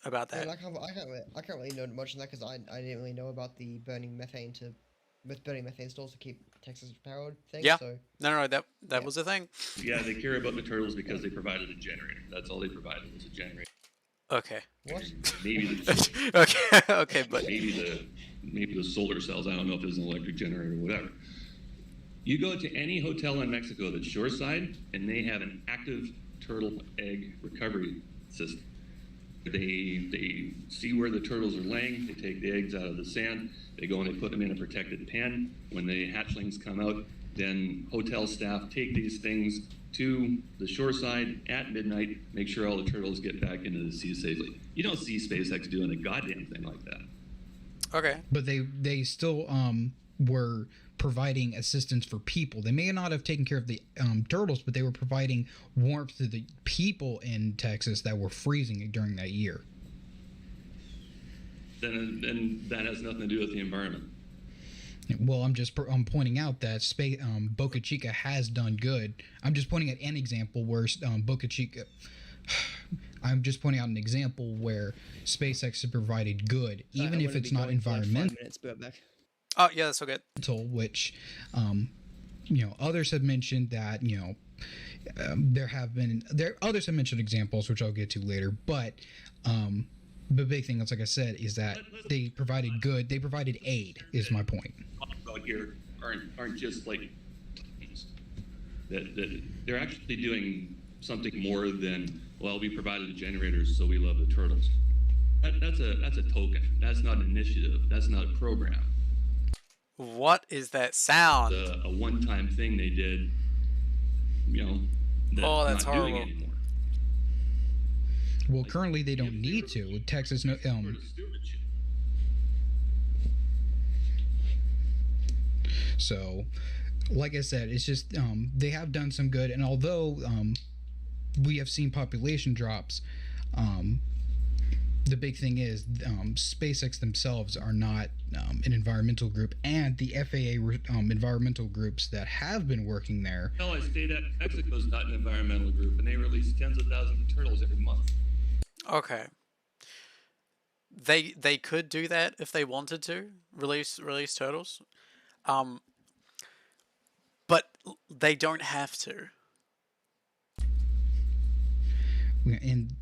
about that. I can't really know much on that because I didn't really know about the burning methane stores to keep Texas powered thing. Yeah. So. No, that was the thing. Yeah, they care about the turtles because they provided a generator. That's all they provided was a generator. Okay. What? Maybe okay, but maybe the solar cells. I don't know if there's an electric generator or whatever. You go to any hotel in Mexico that's shoreside, and they have an active turtle egg recovery system. They see where the turtles are laying. They take the eggs out of the sand. They go and they put them in a protected pen. When the hatchlings come out, then hotel staff take these things to the shoreside at midnight, make sure all the turtles get back into the sea safely. You don't see SpaceX doing a goddamn thing like that. Okay. But they still were providing assistance for people. They may not have taken care of the turtles, but they were providing warmth to the people in Texas that were freezing during that year. Then that has nothing to do with the environment. Well, I'm pointing out that Boca Chica has done good. I'm just pointing out an example where Boca Chica. I'm just pointing out an example where SpaceX has provided good, even if it's not environmental. Oh yeah, that's so good. Which, others have mentioned that others have mentioned examples which I'll get to later, but the big thing, like I said, is that they provided good. They provided aid. Is my point. About here aren't just like that they're actually doing something more than, well, we provided the generators, so we love the turtles. That's a token. That's not an initiative. That's not a program. What is that sound? A one-time thing they did. That's not horrible. doing anymore. Well, currently they don't need to. Texas So, like I said, it's just they have done some good, and although we have seen population drops, the big thing is SpaceX themselves are not an environmental group, and the FAA environmental groups that have been working there. I stayed at Mexico's not an environmental group, and they release tens of thousands of turtles every month. Okay. They could do that if they wanted to release turtles, but they don't have to. And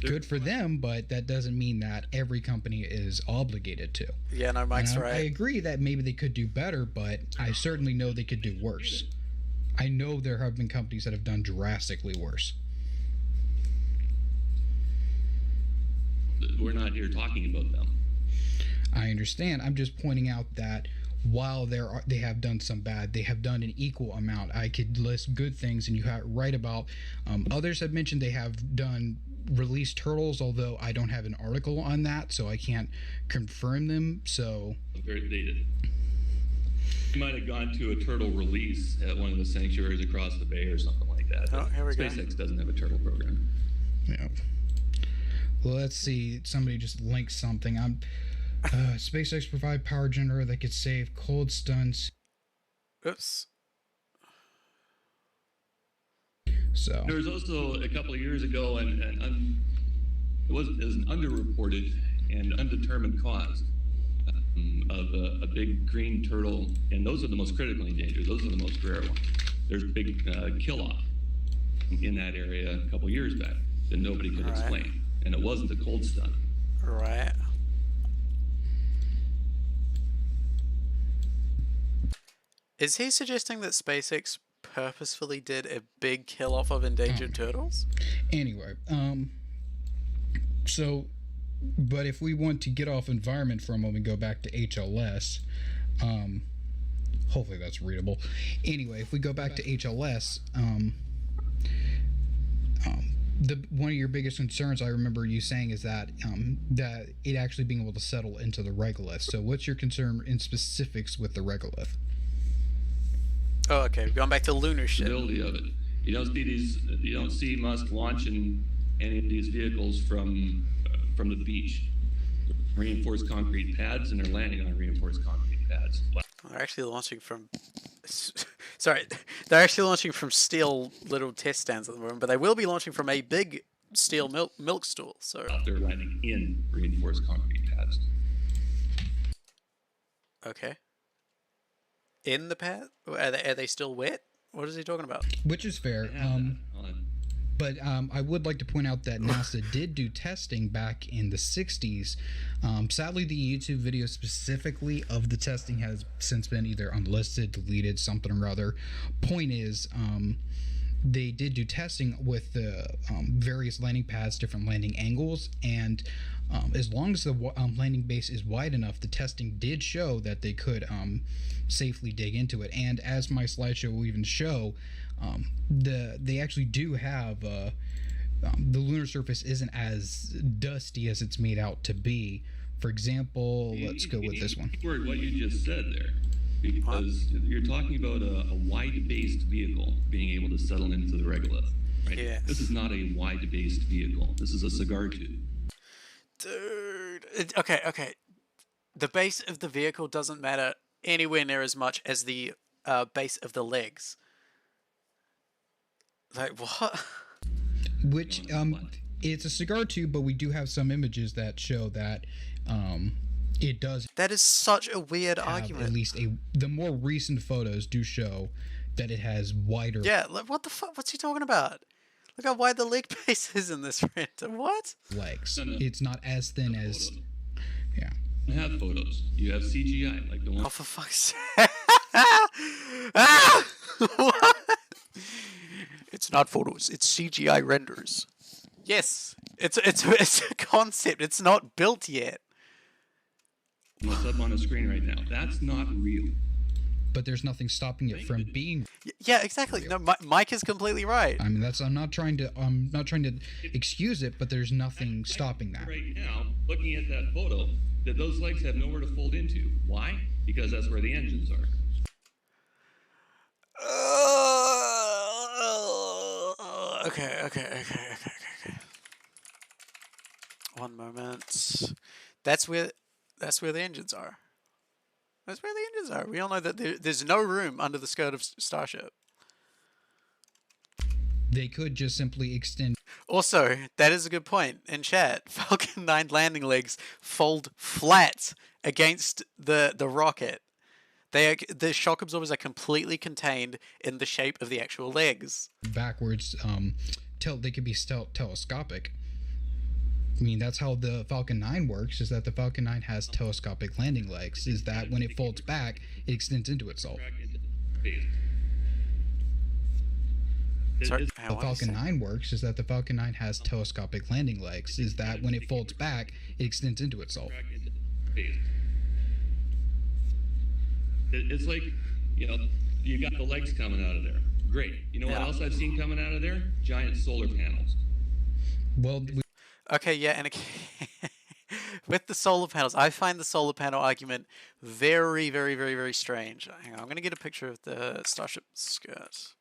good for them, but that doesn't mean that every company is obligated to. Yeah, no, Mike's right. I agree that maybe they could do better, but I certainly know they could do worse. I know there have been companies that have done drastically worse. We're not here talking about them. I understand. I'm just pointing out that while they have done some bad, they have done an equal amount. I could list good things, and you have right about others have mentioned they have done released turtles, although I don't have an article on that, so I can't confirm them. So Very dated. You might have gone to a turtle release at one of the sanctuaries across the bay or something like that. Oh, here we go. SpaceX doesn't have a turtle program. Yeah. Well, let's see. Somebody just linked something. SpaceX provide power generator that could save cold stuns. Oops. So there was also a couple of years ago, it was an underreported and undetermined cause of a big green turtle, and those are the most critically endangered. Those are the most rare ones. There's a big kill-off in that area a couple of years back that nobody could explain, and it wasn't a cold stun. Right. Is he suggesting that SpaceX purposefully did a big kill off of endangered turtles? Anyway, so, but if we want to get off environment for a moment, go back to HLS. Hopefully that's readable. Anyway, if we go back to HLS, one of your biggest concerns I remember you saying is that that it actually being able to settle into the regolith. So what's your concern in specifics with the regolith? Oh, okay. Going back to lunar shit. The ability of it. You don't see Musk launching any of these vehicles from the beach. Reinforced concrete pads, and they're landing on reinforced concrete pads. They're actually launching from. Sorry, they're actually launching from steel little test stands at the moment, but they will be launching from a big steel milk stool. So they're landing in reinforced concrete pads. Okay. In the pad? Are they still wet? What is he talking about? Which is fair. But I would like to point out that NASA did do testing back in the 60s. Sadly, the YouTube video specifically of the testing has since been either unlisted, deleted, something or other. Point is, they did do testing with the various landing pads, different landing angles, and as long as the landing base is wide enough, the testing did show that they could safely dig into it. And as my slideshow will even show, they actually do have the lunar surface isn't as dusty as it's made out to be. For example, let's go with this one. Word what you just said there, because you're talking about a wide-based vehicle being able to settle into the regolith, right? Yeah. This is not a wide-based vehicle. This is a cigar tube. Dude. Okay. The base of the vehicle doesn't matter anywhere near as much as the base of the legs. Like, what? Which, it's a cigar tube, but we do have some images that show that it does. That is such a weird argument. At least the more recent photos do show that it has wider. Yeah, what the fuck? What's he talking about? Look how wide the leg base is in this render. What? Legs. No. It's not as thin as. Yeah. You have photos. You have CGI, like the one. Oh, for fuck's sake. Ah! What? It's not photos. It's CGI renders. Yes, it's a concept. It's not built yet. What's up on the screen right now? That's not real. But there's nothing stopping it from being. Yeah, exactly. No, Mike is completely right. I mean, I'm not trying to excuse it, but there's nothing stopping that. Right now, looking at that photo, that those legs have nowhere to fold into. Why? Because that's where the engines are. Okay. One moment. That's where the engines are. That's where the engines are. We all know that there's no room under the skirt of Starship. They could just simply extend. Also, that is a good point in chat. Falcon 9 landing legs fold flat against the rocket. The shock absorbers are completely contained in the shape of the actual legs. Backwards, they could be telescopic. I mean, that's how the Falcon 9 works, is that the Falcon 9 has telescopic landing legs, is that when it folds back, it extends into itself. Sorry, The Falcon 9 works, is that the Falcon 9 has telescopic landing legs, is that when it folds back, it extends into itself. It's like, you got the legs coming out of there. Great. You know what else I've seen coming out of there? Giant solar panels. Well, okay, yeah, and with the solar panels, I find the solar panel argument very, very, very, very strange. Hang on, I'm going to get a picture of the Starship skirt.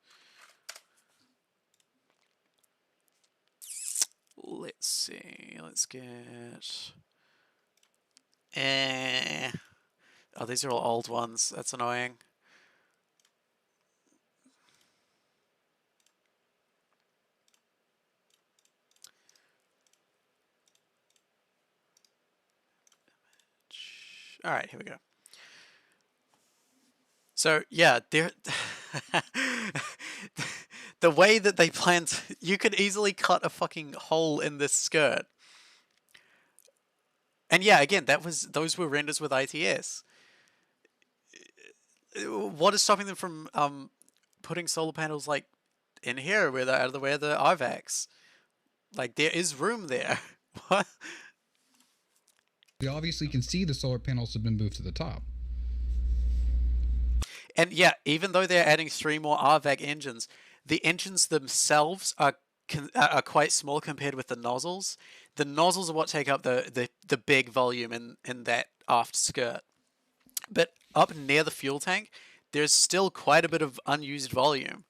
Let's see. Let's get. Oh, these are all old ones. That's annoying. All right, here we go. So yeah, the way that they planned, you could easily cut a fucking hole in this skirt. And yeah, again, those were renders with ITS. what is stopping them from putting solar panels like in here, where they're out of the way of the RVACs? Like there is room there. What? We obviously can see the solar panels have been moved to the top. And yeah, even though they're adding 3 more RVAC engines, the engines themselves are quite small compared with the nozzles. The nozzles are what take up the big volume in that aft skirt. But up near the fuel tank, there's still quite a bit of unused volume.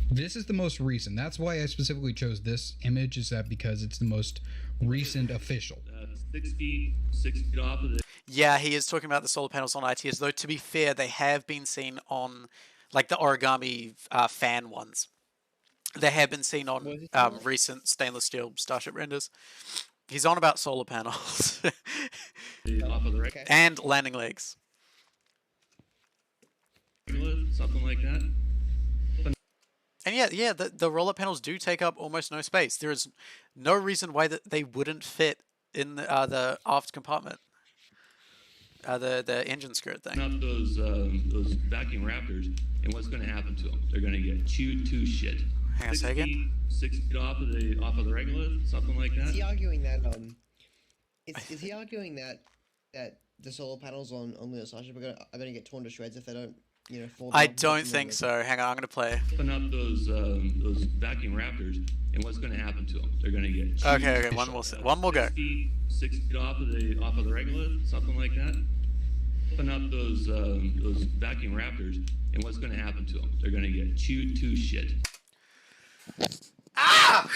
This is the most recent. That's why I specifically chose this image, is that because it's the most recent official. 6 feet off of it. Yeah, he is talking about the solar panels on ITS, though to be fair, they have been seen on like the origami fan ones. They have been seen on recent stainless steel Starship renders. He's on about solar panels. Off of the right. And landing legs. Something like that. And yeah, the roll-up panels do take up almost no space. There is no reason why they wouldn't fit in the aft compartment. The engine skirt thing. Up those vacuum raptors, and what's going to happen to them? They're going to get chewed to shit. Hang on a second. 6 feet off of the regolith, something like that. Is he arguing that is he arguing that the solar panels on the Starship are gonna get torn to shreds if they don't, fall down? I don't think so. Hang on, I'm gonna play. Open up those vacuum raptors, and what's going to happen to them? They're going to get chewed. Okay, one more go. 6 feet off of the regolith, something like that. Open up those vacuum raptors, and what's going to happen to them? They're going to get chewed to shit. Ah!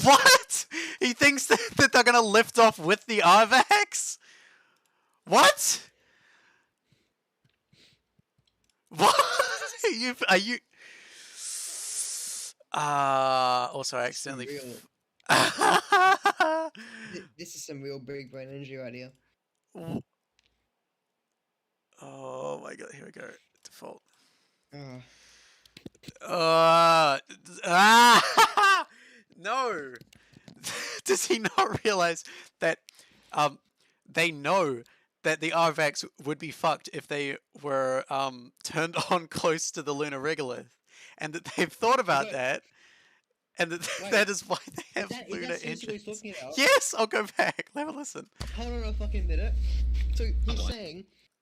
What? He thinks that they're gonna lift off with the RVACs? What? What? Are you? Also, I accidentally. This is some real big brain energy right here. Oh my god! Here we go. Default. No. Does he not realize that they know that the RVACs would be fucked if they were turned on close to the lunar regolith, and that they've thought about that, and that is why they have lunar engines. Yes, I'll go back. Have a listen. Hold on a fucking minute. So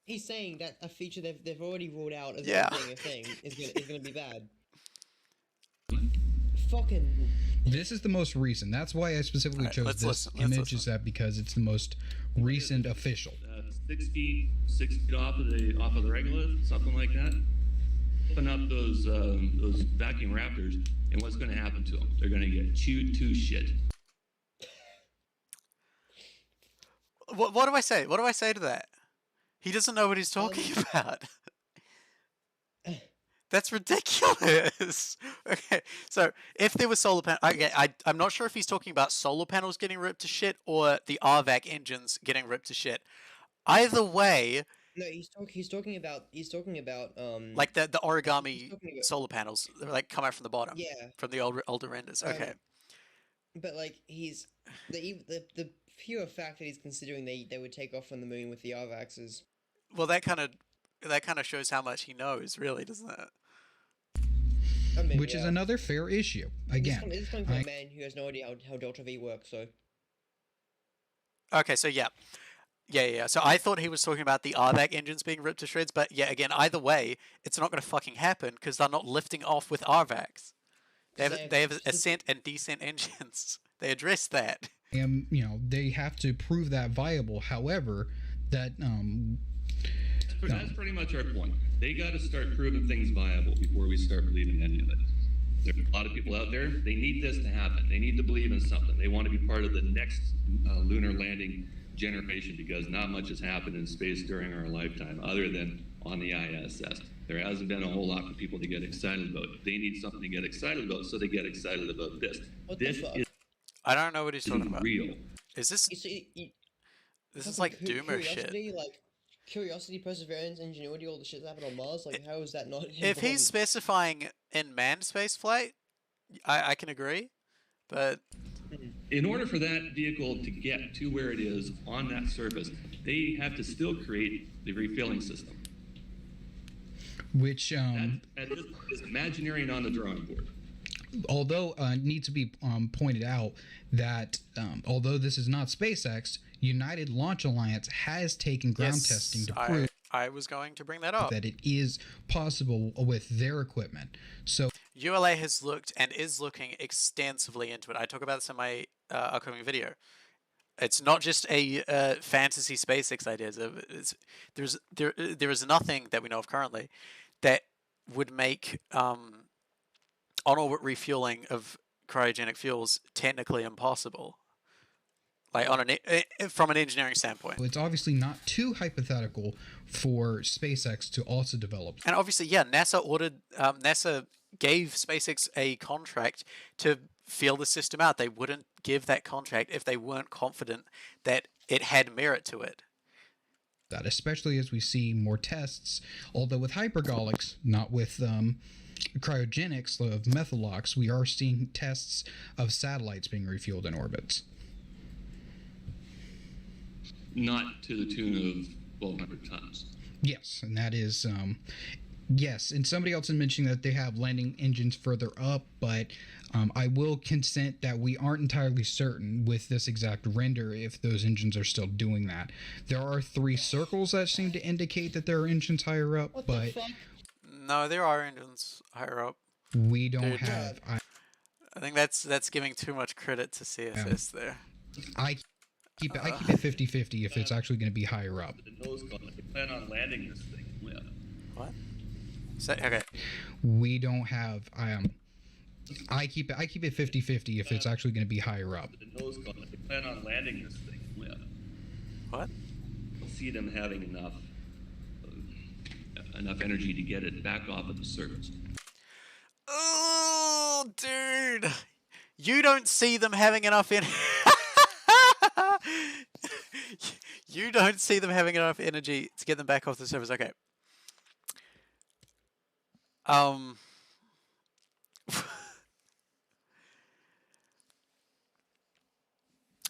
he's saying that a feature they've already ruled out as being a thing is gonna be bad. Fucking. This is the most recent. That's why I specifically chose this image, is that because it's the most recent official. 6 feet off of the regolith, something like that. Open up those vacuum raptors, and what's going to happen to them? They're going to get chewed to shit. What do I say? What do I say to that? He doesn't know what he's talking about. That's ridiculous. Okay, so if there was solar panels, I'm not sure if he's talking about solar panels getting ripped to shit or the RVAC engines getting ripped to shit. Either way, no, he's talking about like the origami solar panels, like come out from the bottom, from the older renders. Okay, but like he's the pure fact that he's considering they would take off from the moon with the RVACs is, well, that kind of shows how much he knows, really, doesn't it? I mean, which is another fair issue. Again, this is coming from a man who has no idea how Delta V works. So, okay, so yeah. So I thought he was talking about the RVAC engines being ripped to shreds, but yeah, again, either way, it's not going to fucking happen because they're not lifting off with RVACs. They have ascent and descent engines. They address that. And they have to prove that viable. However, that that's pretty much our point. They got to start proving things viable before we start believing any of it. There's a lot of people out there. They need this to happen. They need to believe in something. They want to be part of the next lunar landing generation, because not much has happened in space during our lifetime other than on the ISS. There hasn't been a whole lot for people to get excited about. They need something to get excited about, so they get excited about this. This is I don't know what he's talking about. Real. Is this? This is like Doomer shit. Like curiosity, perseverance, ingenuity, all the shit that happened on Mars. Like, how is that not? If he's specifying in manned space flight, I can agree, but In order for that vehicle to get to where it is on that surface, they have to still create the refueling system. Which that is imaginary and on the drawing board. Although needs to be pointed out that although this is not SpaceX, United Launch Alliance has taken ground testing to prove I was going to bring that up, that it is possible with their equipment. So ULA has looked and is looking extensively into it. I talk about this in my upcoming video. It's not just a fantasy SpaceX idea. There is nothing that we know of currently that would make on-orbit refueling of cryogenic fuels technically impossible. Like from an engineering standpoint. It's obviously not too hypothetical for SpaceX to also develop. And obviously, yeah, NASA gave SpaceX a contract to feel the system out. They wouldn't give that contract if they weren't confident that it had merit to it. That, especially as we see more tests, although with hypergolics, not with cryogenics of methalox, we are seeing tests of satellites being refueled in orbits. Not to the tune of 1,200 tons. Yes, and that is, yes, and somebody else is mentioning that they have landing engines further up, but I will consent that we aren't entirely certain with this exact render if those engines are still doing that. There are 3 circles that seem to indicate that there are engines higher up, but no, there are engines higher up. We don't have. I think that's giving too much credit to CSS there. I keep it 50-50 if it's actually going to be higher up. The nose cone. They plan on landing this thing. Yeah. What? Okay. We don't have. I keep it 50-50 if it's actually going to be higher up. The nose cone. They plan on landing this thing. Yeah. What? I see them having enough energy to get it back off of the surface. Oh, dude, you don't see them having enough energy. You don't see them having enough energy to get them back off the surface. Okay.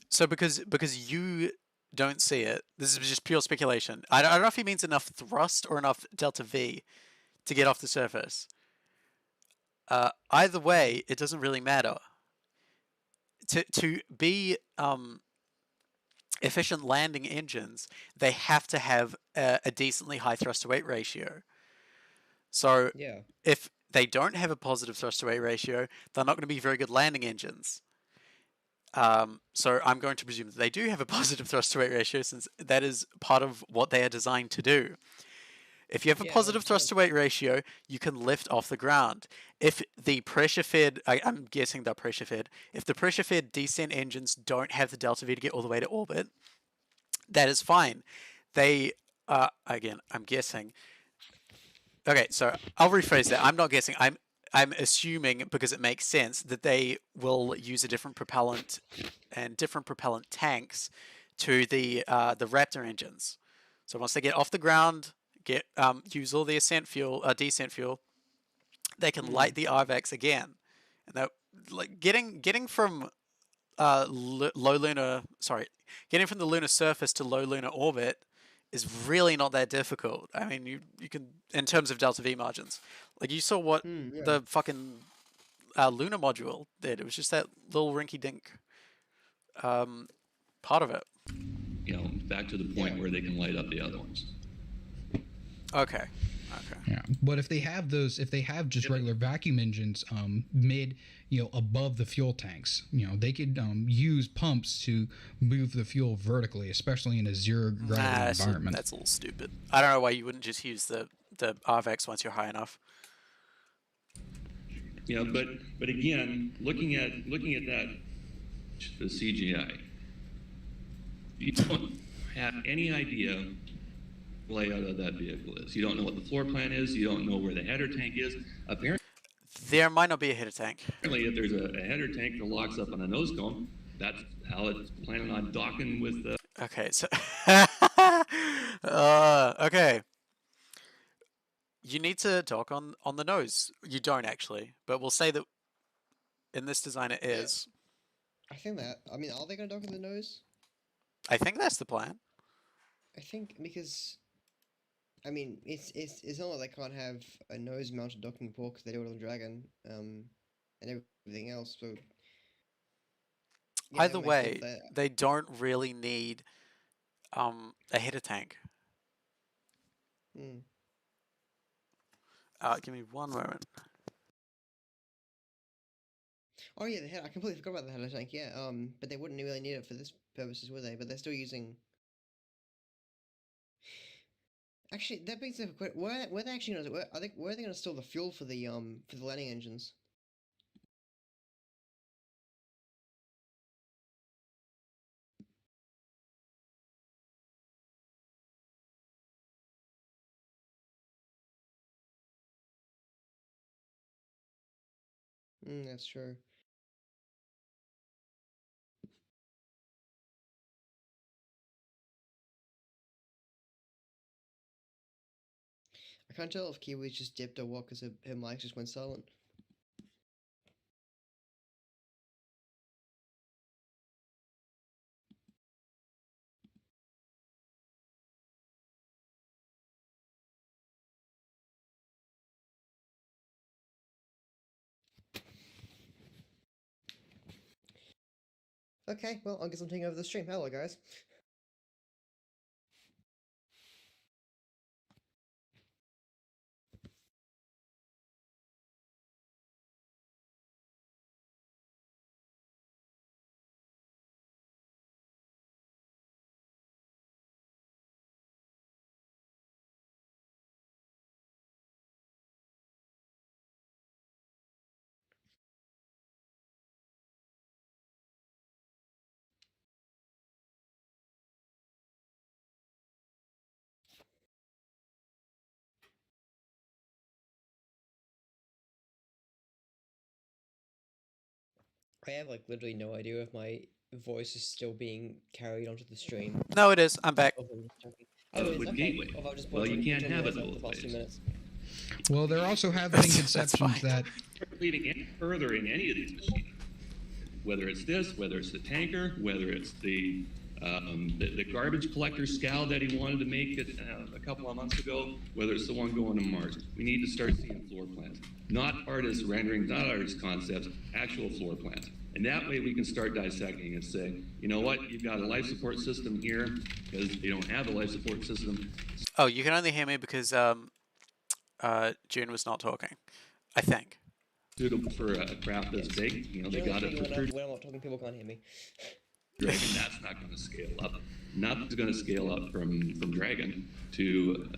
So because you don't see it, this is just pure speculation. I don't know if he means enough thrust or enough delta V to get off the surface. Either way, it doesn't really matter. To be efficient landing engines, they have to have a decently high thrust to weight ratio. So yeah. If they don't have a positive thrust to weight ratio, they're not going to be very good landing engines. So I'm going to presume that they do have a positive thrust to weight ratio, since that is part of what they are designed to do. If you have a positive thrust to weight ratio, you can lift off the ground. If the pressure-fed, I'm guessing they're pressure-fed, if the pressure-fed descent engines don't have the delta V to get all the way to orbit, that is fine. They, again, I'm guessing. Okay, so I'll rephrase that. I'm not guessing. I'm assuming, because it makes sense, that they will use a different propellant and different propellant tanks to the Raptor engines. So once they get off the ground, use all the descent fuel, they can light the RVAX again, and that, like, getting from getting from the lunar surface to low lunar orbit is really not that difficult. I mean, you can, in terms of delta V margins, like you saw what the fucking lunar module did. It was just that little rinky dink part of it. You know, back to the point where they can light up the other ones. Okay. Yeah, but if they have just regular vacuum engines, above the fuel tanks, they could use pumps to move the fuel vertically, especially in a zero gravity environment. That's a little stupid. I don't know why you wouldn't just use the RVAX once you're high enough. Yeah, but again, looking at that, the CGI, you don't have any idea layout of that vehicle is. You don't know what the floor plan is. You don't know where the header tank is. Apparently, there might not be a header tank. Apparently, if there's a header tank that locks up on a nose cone, that's how it's planning on docking with the. Okay, so okay. You need to dock on the nose. You don't actually, but we'll say that in this design it is. I think that. I mean, are they gonna dock in the nose? I think that's the plan. I think because. I mean, it's not like they can't have a nose-mounted docking port because they do it on Dragon, and everything else. So. Yeah, Either that makes sense. way, they don't really need a header tank. Hmm. Give me one moment. Oh yeah, the head. I completely forgot about the header tank. Yeah. But they wouldn't really need it for this purposes, would they? But they're still using. Actually, that brings up a question. Where they actually gonna? Where are they gonna store the fuel for the landing engines? That's true. I can't tell if Kiwi's just dipped or what because her mic just went silent. Okay, well, I guess I'm taking over the stream. Hello, guys. I have like literally no idea if my voice is still being carried onto the stream. No, it is. I'm back. Oh, it is. With Okay. Gateway. Well, I'll just Well, you can't have it for both the past 2 ways. minutes. Well, there also have been That's conceptions fine. that Leading any further in any of these machines, whether it's this, whether it's the tanker, whether it's the garbage collector scow that he wanted to make it a couple of months ago, whether it's the one going to Mars, we need to start seeing floor plans, not artist renderings, not artist concepts, actual floor plans. And that way we can start dissecting and say, you know what, you've got a life support system here because they don't have a life support system. Oh, you can only hear me because June was not talking, I think. Suitable for a craft this big, you know, they got it for When I'm not talking, people can't hear me. Dragon. That's not going to scale up. Nothing's going to scale up from Dragon to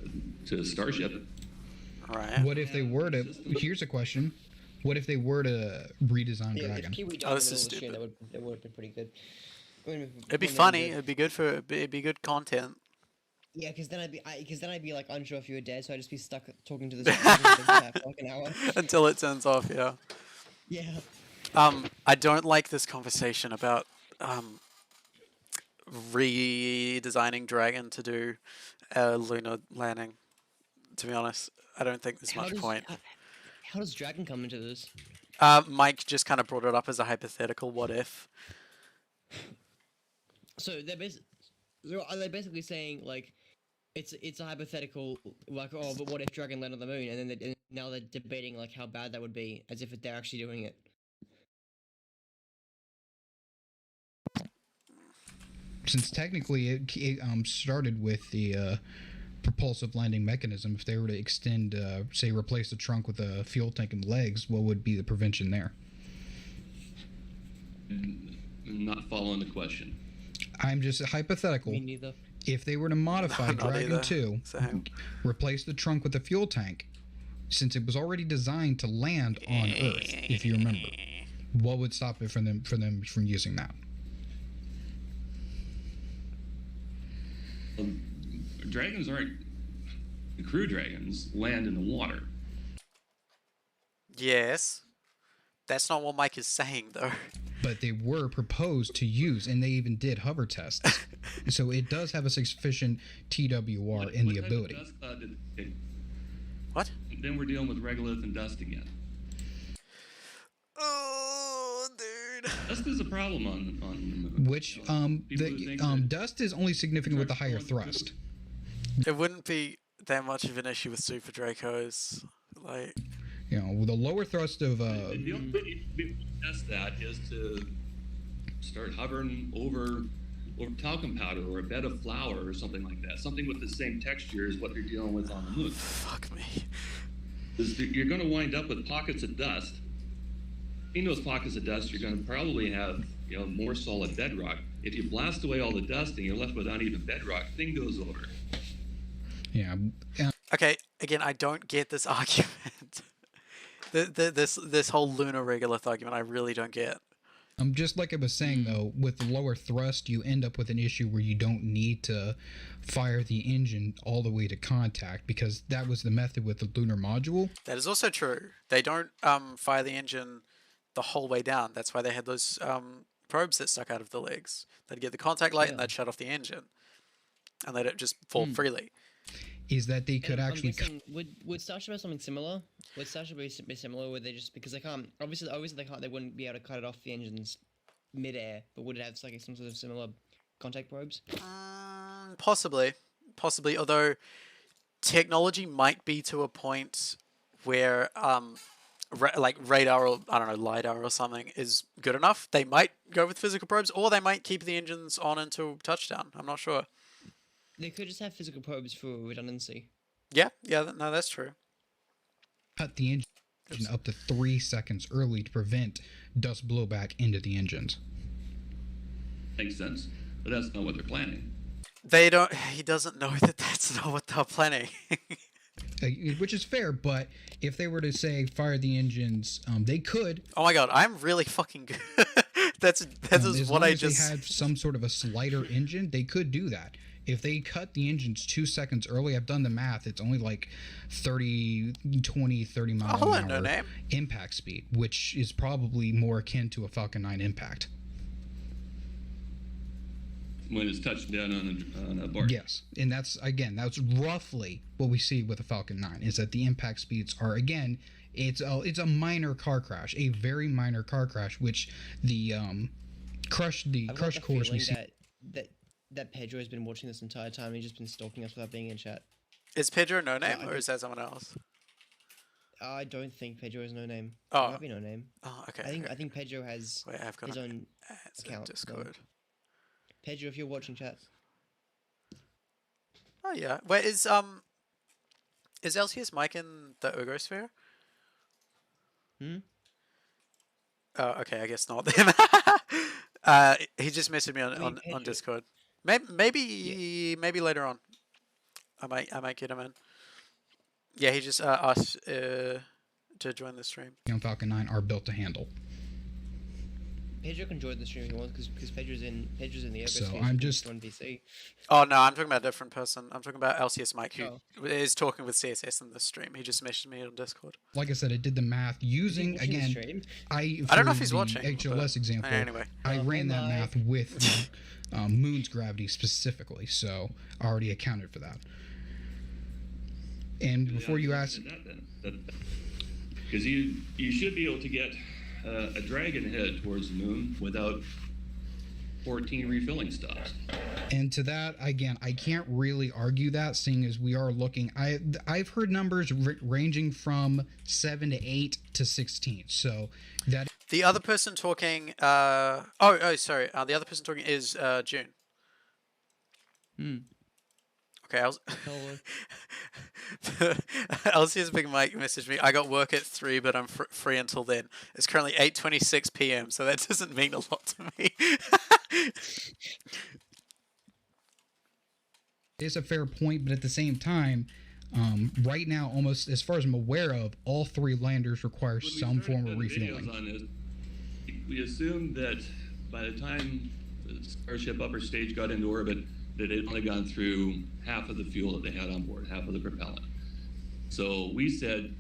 Starship. All right. what if they were to? Here's a question: what if they were to redesign Yeah, Dragon? if Kiwi died Oh, in this the is middle of the stream, stupid. that would have been pretty good. I mean, It'd be wouldn't funny. good. It'd be good it'd be good content. Yeah, because then I'd be like unsure if you were dead, so I'd just be stuck talking to this for like an hour. Until it turns off, yeah. Yeah. I don't like this conversation about redesigning Dragon to do a lunar landing. To be honest, I don't think there's much point. How does Dragon come into this? Mike just kind of brought it up as a hypothetical. What if? So are they basically saying like it's a hypothetical like, oh, but what if Dragon landed on the moon, and then now they're debating like how bad that would be, as if they're actually doing it. Since technically it started with the propulsive landing mechanism, if they were to extend, say, replace the trunk with a fuel tank and legs, what would be the prevention there? I'm not following the question. I'm just hypothetical. Me neither. If they were to modify Not Dragon either. 2, Same. replace the trunk with a fuel tank, since it was already designed to land on Earth, if you remember, what would stop it from them from using that? Dragons aren't. The crew dragons land in the water. Yes. That's not what Mike is saying, though. But they were proposed to use, and they even did hover tests. So it does have a sufficient TWR in the What type of ability. dust cloud did they pick? What? Then we're dealing with regolith and dust again. Oh, dude. Dust is a problem on which dust is only significant with the higher thrust. It wouldn't be that much of an issue with Super Dracos. Like, with the lower thrust of the only way you test that is to start hovering over talcum powder or a bed of flour or something like that. Something with the same texture as what you're dealing with on the moon. Fuck me. You're going to wind up with pockets of dust. In those pockets of dust, you're going to probably have more solid bedrock. If you blast away all the dust and you're left with uneven bedrock, thing goes over. Yeah. Okay, again, I don't get this argument. This whole lunar regolith argument, I really don't get. Just like I was saying, though, with the lower thrust, you end up with an issue where you don't need to fire the engine all the way to contact, because that was the method with the lunar module. That is also true. They don't fire the engine the whole way down. That's why they had those probes that stuck out of the legs. They'd get the contact light and they'd shut off the engine. And let it just fall freely. Is that they could actually... Would Starship have something similar? Would Starship be similar? Would they just... Because they can't... Obviously they wouldn't be able to cut it off the engines mid-air, but would it have like some sort of similar contact probes? Possibly, although technology might be to a point where like radar or I don't know, LiDAR or something is good enough. They might go with physical probes, or they might keep the engines on until touchdown. I'm not sure. They could just have physical probes for redundancy. Yeah, no, that's true. Cut the engine up to 3 seconds early to prevent dust blowback into the engines. Makes sense, but that's not what they're planning. He doesn't know that that's not what they're planning. Which is fair, but if they were to say fire the engines, they could. Oh my god, I'm really fucking good. That is what I just... As they had some sort of a slider engine, they could do that. If they cut the engines 2 seconds early, I've done the math, it's only like 30 mile an hour impact speed, which is probably more akin to a Falcon 9 impact. When it's touched down on a bar. Yes, and that's roughly what we see with a Falcon 9, is that the impact speeds are, again, it's a minor car crash, a very minor car crash, which the crush course we see... That Pedro has been watching this entire time. He's just been stalking us without being in chat. Is Pedro no name, or is that someone else? I don't think Pedro is no name. Oh, it might be no name. Oh, okay. I think Pedro has his own account. Discord. No. Pedro, if you're watching chat. Oh yeah. Wait, is LCS Mike in the Ogosphere? Oh, okay. I guess not then. He just messaged me on Discord. Maybe later on. I might get him in. Yeah, he just asked to join the stream. Falcon 9 are built to handle. Pedro can join the stream if he wants, because Pedro's in the Echo So I'm just on VC. Oh no, I'm talking about a different person. I'm talking about LCS Mike, who is talking with CSS in the stream. He just messaged me on Discord. Like I said, I did the math using again. I don't know if he's watching. HLS example. Anyway, I ran that math with Moon's gravity specifically, so I already accounted for that. And before you ask, because you should be able to get a dragon head towards the moon without 14 refilling stops. And to that, again, I can't really argue that, seeing as we are looking. I've heard numbers ranging from 7 to 8 to 16. So that the other person talking. Sorry. The other person talking is June. Okay, LCS Big Mike messaged me. I got work at 3, but I'm free until then. It's currently 8:26 p.m., so that doesn't mean a lot to me. It's a fair point, but at the same time, right now, almost as far as I'm aware of, all 3 landers require some form of refueling. We assumed that by the time the Starship upper stage got into orbit, that it had only gone through half of the fuel that they had on board, half of the propellant. So we said,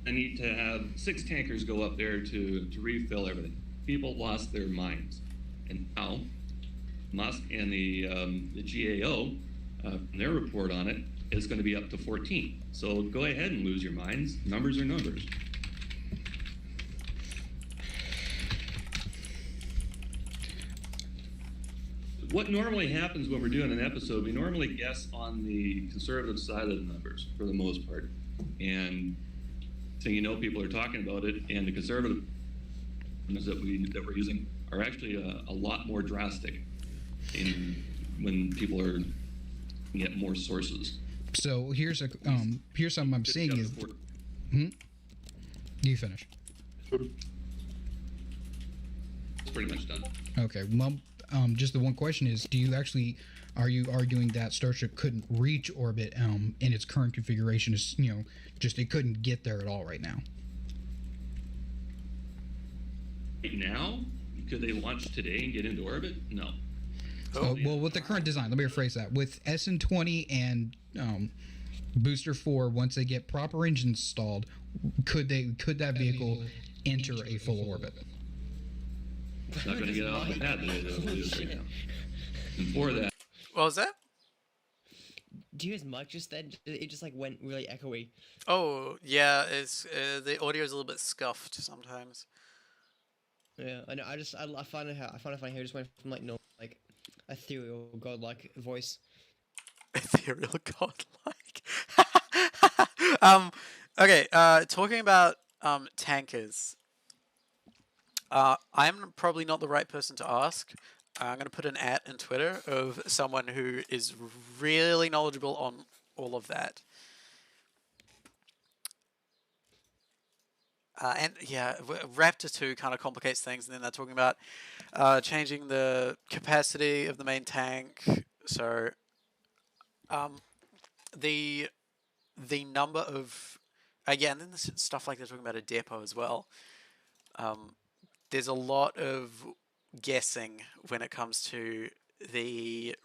I need to have 6 tankers go up there to refill everything. People lost their minds. And now, Musk and the GAO, their report on it, is going to be up to 14. So go ahead and lose your minds. Numbers are numbers. what normally happens when we're doing an episode, we normally guess on the conservative side of the numbers for the most part. And so people are talking about it, and the conservative numbers that we're using are actually a lot more drastic when people are get more sources. So here's something I'm seeing is. You finish. It's pretty much done. Okay. Well, just the one question is, are you arguing that Starship couldn't reach orbit in its current configuration? Is just it couldn't get there at all right now? Right now, could they launch today and get into orbit? No. Well, with the current design, let me rephrase that. With SN20 and Booster 4, once they get proper engines installed, could that vehicle enter a full orbit? It's not going to get off the pad the way that it is right now. And for that... What was that? Do you hear his mic just then? It just like went really echoey. Oh, yeah, it's the audio is a little bit scuffed sometimes. Yeah, I know. I find it funny how it just went from like ethereal godlike voice. Ethereal godlike. Okay, talking about tankers. I'm probably not the right person to ask. I'm going to put an @ in Twitter of someone who is really knowledgeable on all of that. And yeah, Raptor 2 kind of complicates things, and then they're talking about changing the capacity of the main tank. So the number of, again, then there's stuff like they're talking about a depot as well. There's a lot of guessing when it comes to the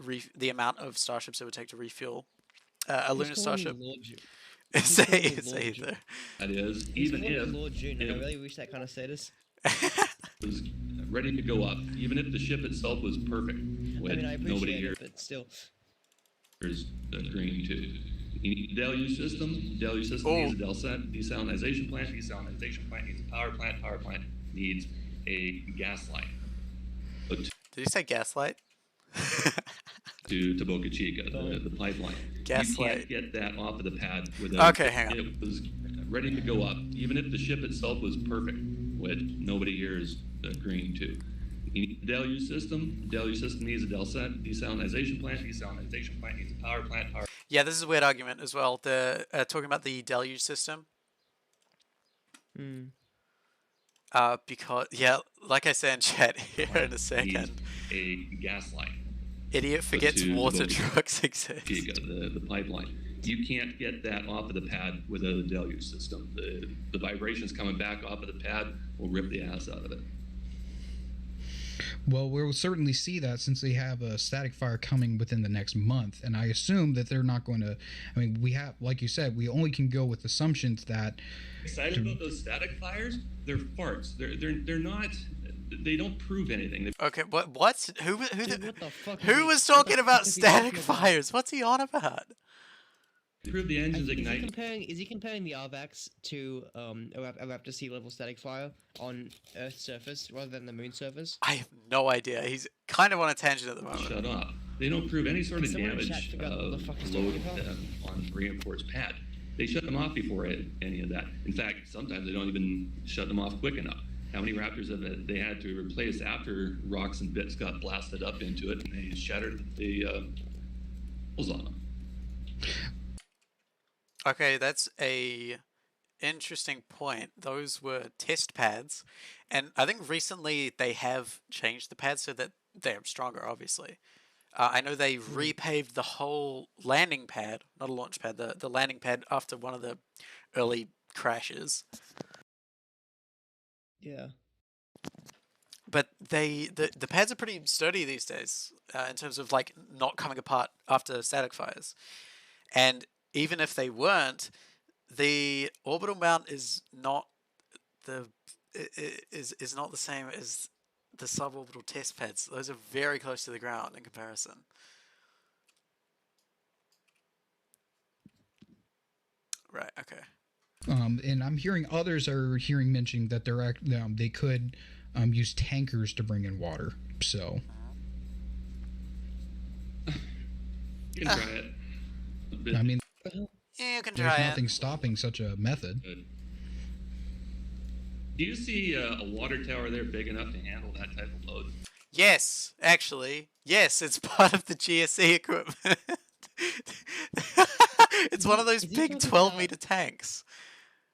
amount of starships it would take to refuel a lunar starship. Say either. That is, even if Lord June, and I really wish that kind of status was ready to go up, even if the ship itself was perfect, with nobody here, but still, is agreeing to. You need a deluge system. Deluge system needs a desalinization plant. Desalinization plant needs a power plant. Power plant needs a gas line. Did you say gaslight? to Boca Chica, the pipeline. Gaslight. You can't get that off of the pad without. Okay, hang on. It was ready to go up, even if the ship itself was perfect, which nobody here is agreeing to. You need a deluge system. Deluge system needs a desalinization plant. Desalinization plant needs a power plant. Yeah, this is a weird argument as well. The talking about the deluge system. Because like I said in chat here in a second, a gas line. Idiot forgets water trucks exist. The pipeline. You can't get that off of the pad without a deluge system. The vibrations coming back off of the pad will rip the ass out of it. Well, we'll certainly see that since they have a static fire coming within the next month, and I assume that they're not going to. I mean, we have, like you said, we only can go with assumptions that. Excited about those static fires? They're farts. They're not. They don't prove anything. Okay, what? Who what the fuck who was talking about static fires? What's he on about? Prove the engines ignite. Is he comparing the RVAX to a Raptor sea level static fire on Earth's surface rather than the moon surface? I have no idea. He's kind of on a tangent at the moment. Shut up. They don't prove any sort of damage load on on reinforced pad. They shut them off before any of that. In fact, sometimes they don't even shut them off quick enough. How many Raptors have they had to replace after rocks and bits got blasted up into it and they shattered the holes on them? Okay, that's a interesting point. Those were test pads, and I think recently they have changed the pads so that they're stronger, obviously. I know they repaved the whole landing pad, not a launch pad, the landing pad after one of the early crashes. Yeah. But the pads are pretty sturdy these days in terms of like not coming apart after static fires. And even if they weren't, the orbital mount is not is not the same as the suborbital test pads. Those are very close to the ground in comparison. Right. Okay. And I'm hearing others are mentioning that they could use tankers to bring in water. So You can try it. I mean, Yeah, you can there's try nothing it. stopping such a method. Do you see a water tower there big enough to handle that type of load? Yes, actually. Yes, it's part of the GSE equipment. It's one of those Is he big talking 12-meter about- tanks.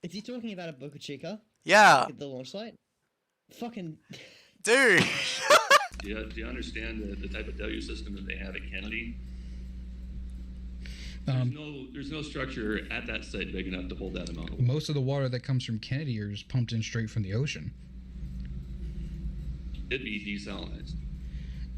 Is he talking about a Boca Chica? Yeah, Like at the launch site? Fucking. dude. Do you understand the type of W system that they have at Kennedy? There's no structure at that site big enough to hold that amount of water. Most of the water that comes from Kennedy is pumped in straight from the ocean. It'd be desalinized.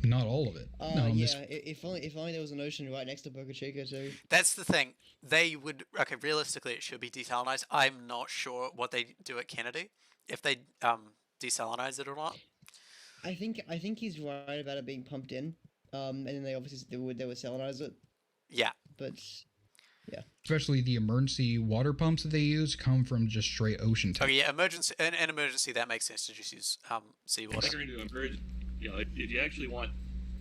Not all of it. If only there was an ocean right next to Boca Chica too. That's the thing. They would realistically it should be desalinized. I'm not sure what they do at Kennedy, if they desalinize it or not. I think he's right about it being pumped in. And then they obviously they would salinize it. Yeah. But Especially the emergency water pumps that they use come from just straight ocean tanks. Okay, yeah, emergency. An emergency that makes sense to just use seawater. If you're into emergency, if you actually want,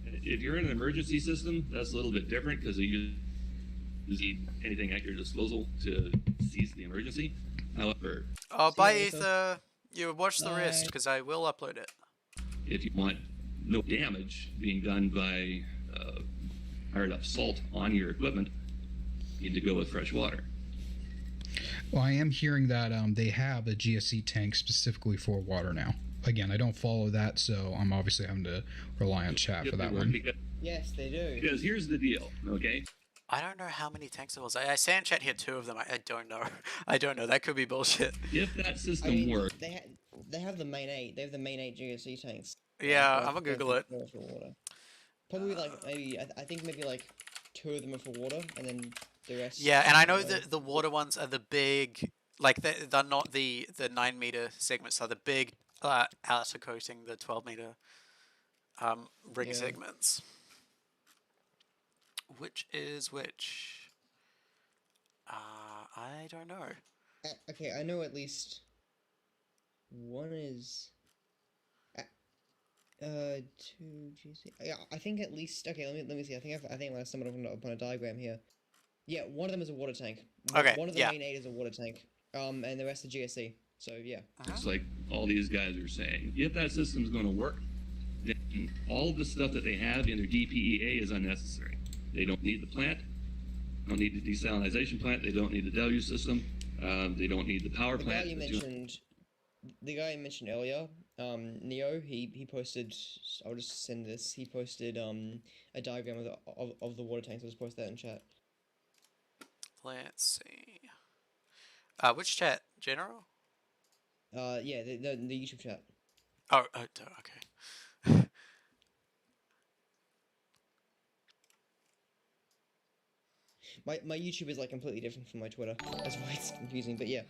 if you're in an emergency system, that's a little bit different because you need anything at your disposal to seize the emergency. However, Bye, you later. Ether. You watch the rest Bye. because I will upload it. if you want no damage being done by fired up salt on your equipment, you need to go with fresh water. Well, I am hearing that they have a GSC tank specifically for water now. Again, I don't follow that, so I'm obviously having to rely on chat for that one. yes, they do. Because here's the deal, okay? I don't know how many tanks it was. I say in chat here 2 of them. I don't know. I don't know. That could be bullshit. If that I system mean, works, they have the main 8. They have the main 8 GSC tanks. Yeah, They're- I'm gonna they're Google it. for water. Probably like maybe I think maybe like 2 of them are for water, and then the rest. Yeah, and I know are- that the water ones are the big, like they're not the 9-meter segments. They're the big outer coating, the 12-meter ring Yeah. segments. Which is which? I don't know. Okay, I know at least one is 2 GC. Yeah, I think at least. Okay, let me see. I think I stumbled upon a diagram here. Yeah, one of them is a water tank. Okay, One of the yeah. main 8 is a water tank. And the rest are GSC. So yeah. it's like all these guys are saying, if that system's going to work, then all the stuff that they have in their DPEA is unnecessary. They don't need the plant. They don't need the desalinization plant. They don't need the deluge system. They don't need the power The plant. guy you mentioned earlier, Neo, he posted. I'll just send this. He posted a diagram of the water tanks. I'll just post that in chat. Let's see. Which chat? General? Yeah, the YouTube chat. Oh, okay. My YouTube is like completely different from my Twitter. That's why it's confusing. But yeah.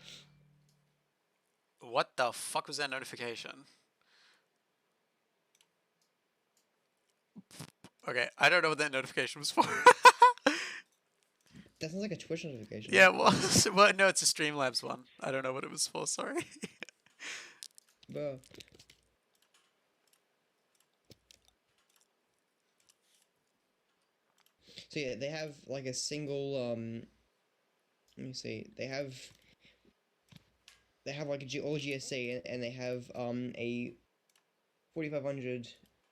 What the fuck was that notification? Okay, I don't know what that notification was for. That sounds like a Twitch notification. Yeah, well, no, it's a Streamlabs one. I don't know what it was for, sorry. Bro. So yeah, they have like a single let me see. They have like all GSC and they have a 4,500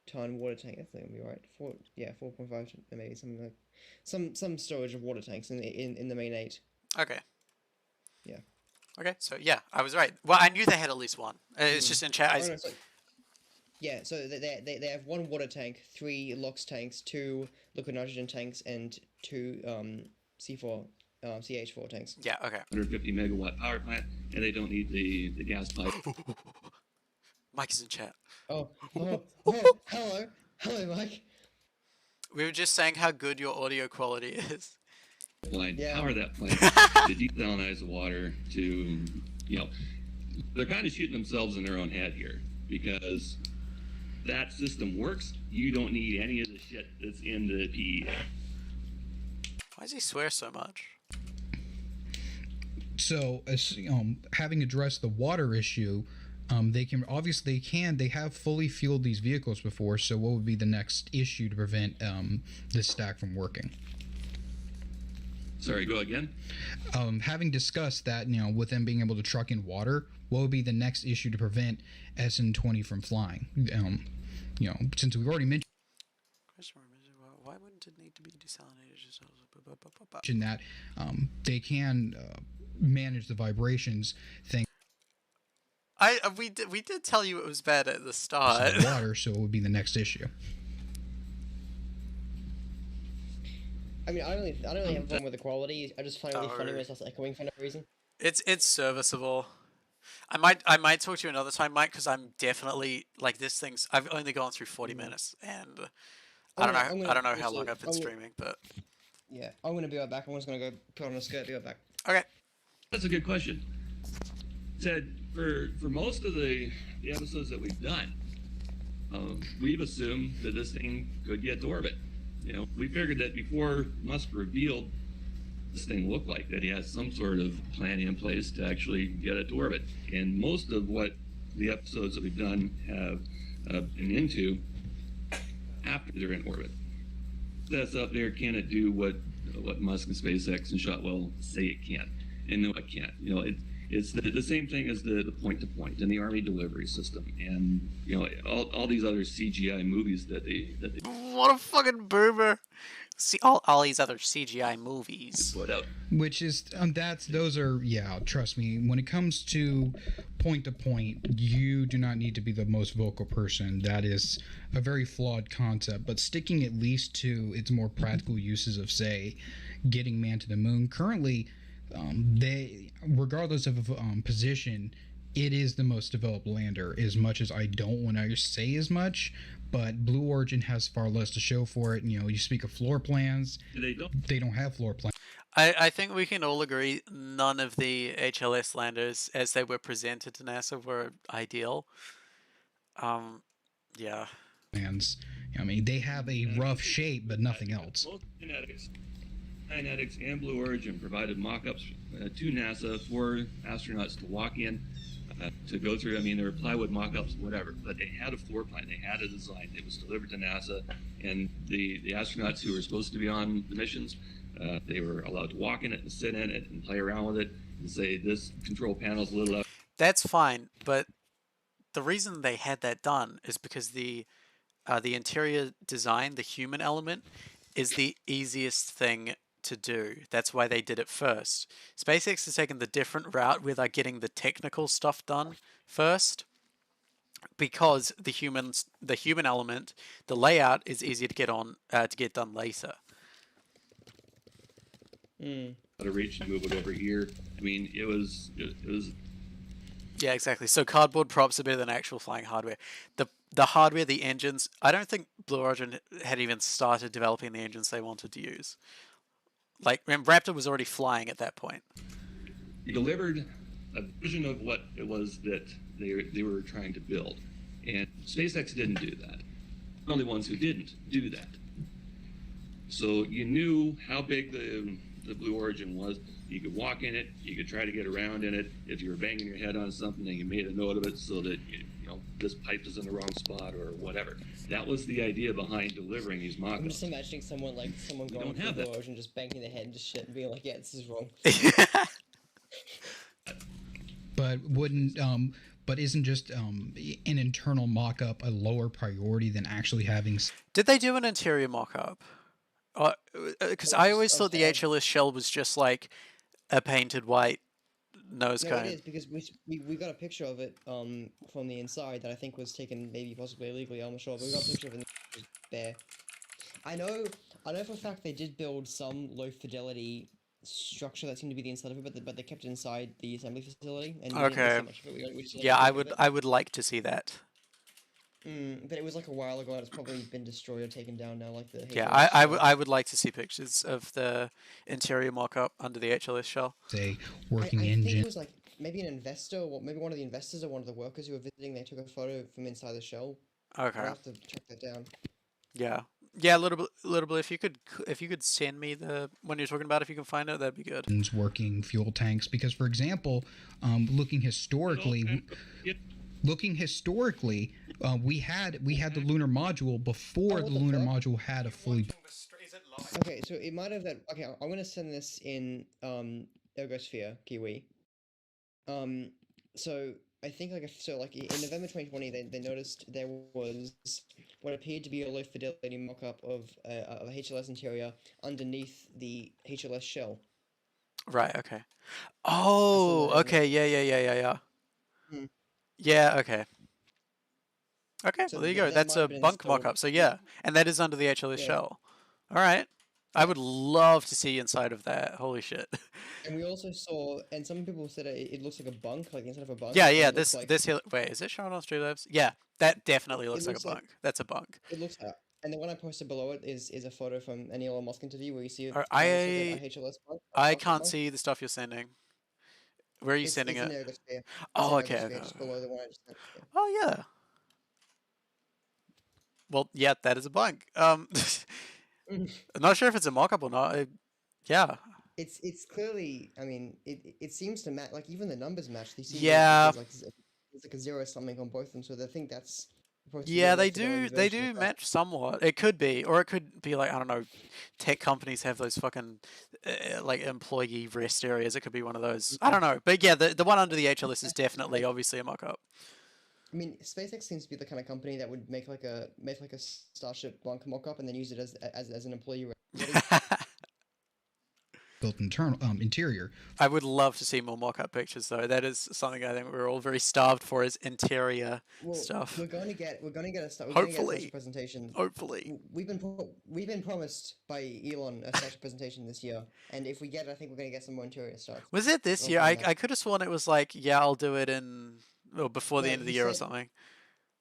ton water tank. That's not gonna be right. 4.5 maybe something like some storage of water tanks in the main 8. Okay. Yeah. Okay, so yeah, I was right. Well, I knew they had at least one. It's just in chat. Oh, no, so they have 1 water tank, 3 LOX tanks, 2 liquid nitrogen tanks, and 2 CH4 tanks. Yeah, okay. 150 megawatt power plant, and they don't need the gas pipe. Mike is in chat. Oh, hello, Mike. We were just saying how good your audio quality is. Line, Yeah. power that plant to desalinize the water to, they're kind of shooting themselves in their own head here because that system works. You don't need any of the shit that's in the PEA. Why does he swear so much? So, having addressed the water issue, they have fully fueled these vehicles before. So, what would be the next issue to prevent this stack from working? Sorry, go again. Having discussed that, with them being able to truck in water, what would be the next issue to prevent SN20 from flying? Since we've already mentioned why wouldn't it need to be desalinated? That they can manage the vibrations thing. We did tell you it was bad at the start. Water, so it would be the next issue. I mean, I don't really have a problem with the quality. I just find it really funny when it starts echoing for no reason. It's serviceable. I might talk to you another time, Mike, because I'm definitely like this thing's. I've only gone through 40 minutes, and I don't know how long I've been streaming, but yeah, I'm gonna be right back. I'm just gonna go put on a skirt. Be right back. Okay. That's a good question. Ted, for most of the episodes that we've done, we've assumed that this thing could get to orbit. We figured that before Musk revealed this thing looked like, that he has some sort of plan in place to actually get it to orbit. And most of what the episodes that we've done have been into after they're in orbit. That's up there. Can it do what Musk and SpaceX and Shotwell say it can? And no, it can't. It's the same thing as the point-to-point and the Army delivery system, and all these other CGI movies that they what a fucking boomer. See all these other CGI movies. put out. Which is those are trust me, when it comes to point-to-point, you do not need to be the most vocal person. That is a very flawed concept, but sticking at least to its more practical uses of, say, getting man to the moon. Currently, they, regardless of position, it is the most developed lander. As much as I don't want to say as much, but Blue Origin has far less to show for it. You speak of floor plans. They don't have floor plans. I think we can all agree none of the HLS landers as they were presented to NASA were ideal. Yeah. Plans. I mean, they have a rough shape, but nothing else. Both Kinetics and Blue Origin provided mock-ups to NASA for astronauts to walk in, to go through. I mean, there were plywood mock-ups, whatever, but they had a floor plan, they had a design. It was delivered to NASA, and the astronauts who were supposed to be on the missions, they were allowed to walk in it and sit in it and play around with it and say, this control panel's a little up. That's fine, but the reason they had that done is because the interior design, the human element, is the easiest thing to do. That's why they did it first. SpaceX has taken the different route where they're getting the technical stuff done first, because the human element, the layout is easier to get done later. To reach and move it over here. I mean, it was. Yeah, exactly. So cardboard props are better than actual flying hardware. The hardware, the engines. I don't think Blue Origin had even started developing the engines they wanted to use. Like, Raptor was already flying at that point. He delivered a vision of what it was that they were trying to build. And SpaceX didn't do that. They're the only ones who didn't do that. So you knew how big the Blue Origin was. You could walk in it. You could try to get around in it. If you were banging your head on something, and you made a note of it so that this pipe is in the wrong spot or whatever. That was the idea behind delivering these mock-ups. I'm just imagining someone going through the ocean, just banging their head and just shit and being like, yeah, this is wrong. But isn't just an internal mock-up a lower priority than actually having... Did they do an interior mock-up? Because I always thought the HLS shell was just like a painted white nose cone. It is, because we got a picture of it from the inside that I think was taken maybe possibly illegally, I'm not sure, but we got a picture of it and it was bare. I know for a fact they did build some low fidelity structure that seemed to be the inside of it, but they kept it inside the assembly facility. And okay. Yeah, I would like to see that. But it was like a while ago, and it's probably been destroyed or taken down now. Like the yeah, I would like to see pictures of the interior mock-up under the HLS shell. Say working I engine. think it was like maybe an investor, or maybe one of the investors or one of the workers who were visiting. They took a photo from inside the shell. Okay. I'll have to check that down. Yeah, a little bit. If you could send me the one you're talking about, if you can find it, that'd be good. Working fuel tanks, because for example, looking historically. We had the lunar module before the lunar module had a fully... Is it Okay, so it might have that. Okay, I'm gonna send this in Ergosphere Kiwi. So I think in November 2020 they noticed there was what appeared to be a low fidelity mock-up of a HLS interior underneath the HLS shell. Right. Okay. I sent Oh. that in. Okay. Yeah. Hmm. Yeah. Okay. Okay. So Well, there you go. that That's might a have been bunk installed. mock-up. So yeah, and that is under the HLS Yeah. shell. All right. I Yeah. would love to see inside of that. Holy shit. And we also saw, and some people said it looks like a bunk, like inside of a bunk. Yeah. And Yeah. it looks like Wait, is it shown on Streamlabs? Yeah. That definitely it looks like a looks like bunk. That's a bunk. it looks. And the one I posted below it is a photo from an Elon Musk interview where you see it Or kind of looks like a HLS bunk, a I starship can't bunk. see the stuff you're sending. Where are you sending It's in it? Ergosphere. It's in Oh, okay. Ergosphere, just below the one I just sent. Yeah. Oh, yeah. Well, yeah, that is a bunk. I'm not sure if it's a mock-up or not. Yeah. It's clearly. I mean, it seems to match. Like even the numbers match. They seem Yeah. there's like a zero something on both of them. So I think that's supposed to be Yeah, a low they fidelity do. They version of do that. match somewhat. It could be, or it could be like I don't know. Tech companies have those fucking like employee rest areas. It could be one of those. I don't know, but yeah, the one under the HLS is definitely obviously a mock-up. I mean, SpaceX seems to be the kind of company that would make like a Starship bunk mock-up and then use it as an employee. Built interior. I would love to see more mock-up pictures, though. That is something I think we're all very starved for, is interior stuff. We're going to get a Starship presentation. Hopefully. We've been promised by Elon a Starship presentation this year, and if we get it, I think we're going to get some more interior stuff. Was it this year? I could have sworn it was like, yeah, I'll do it before the end of the year or something.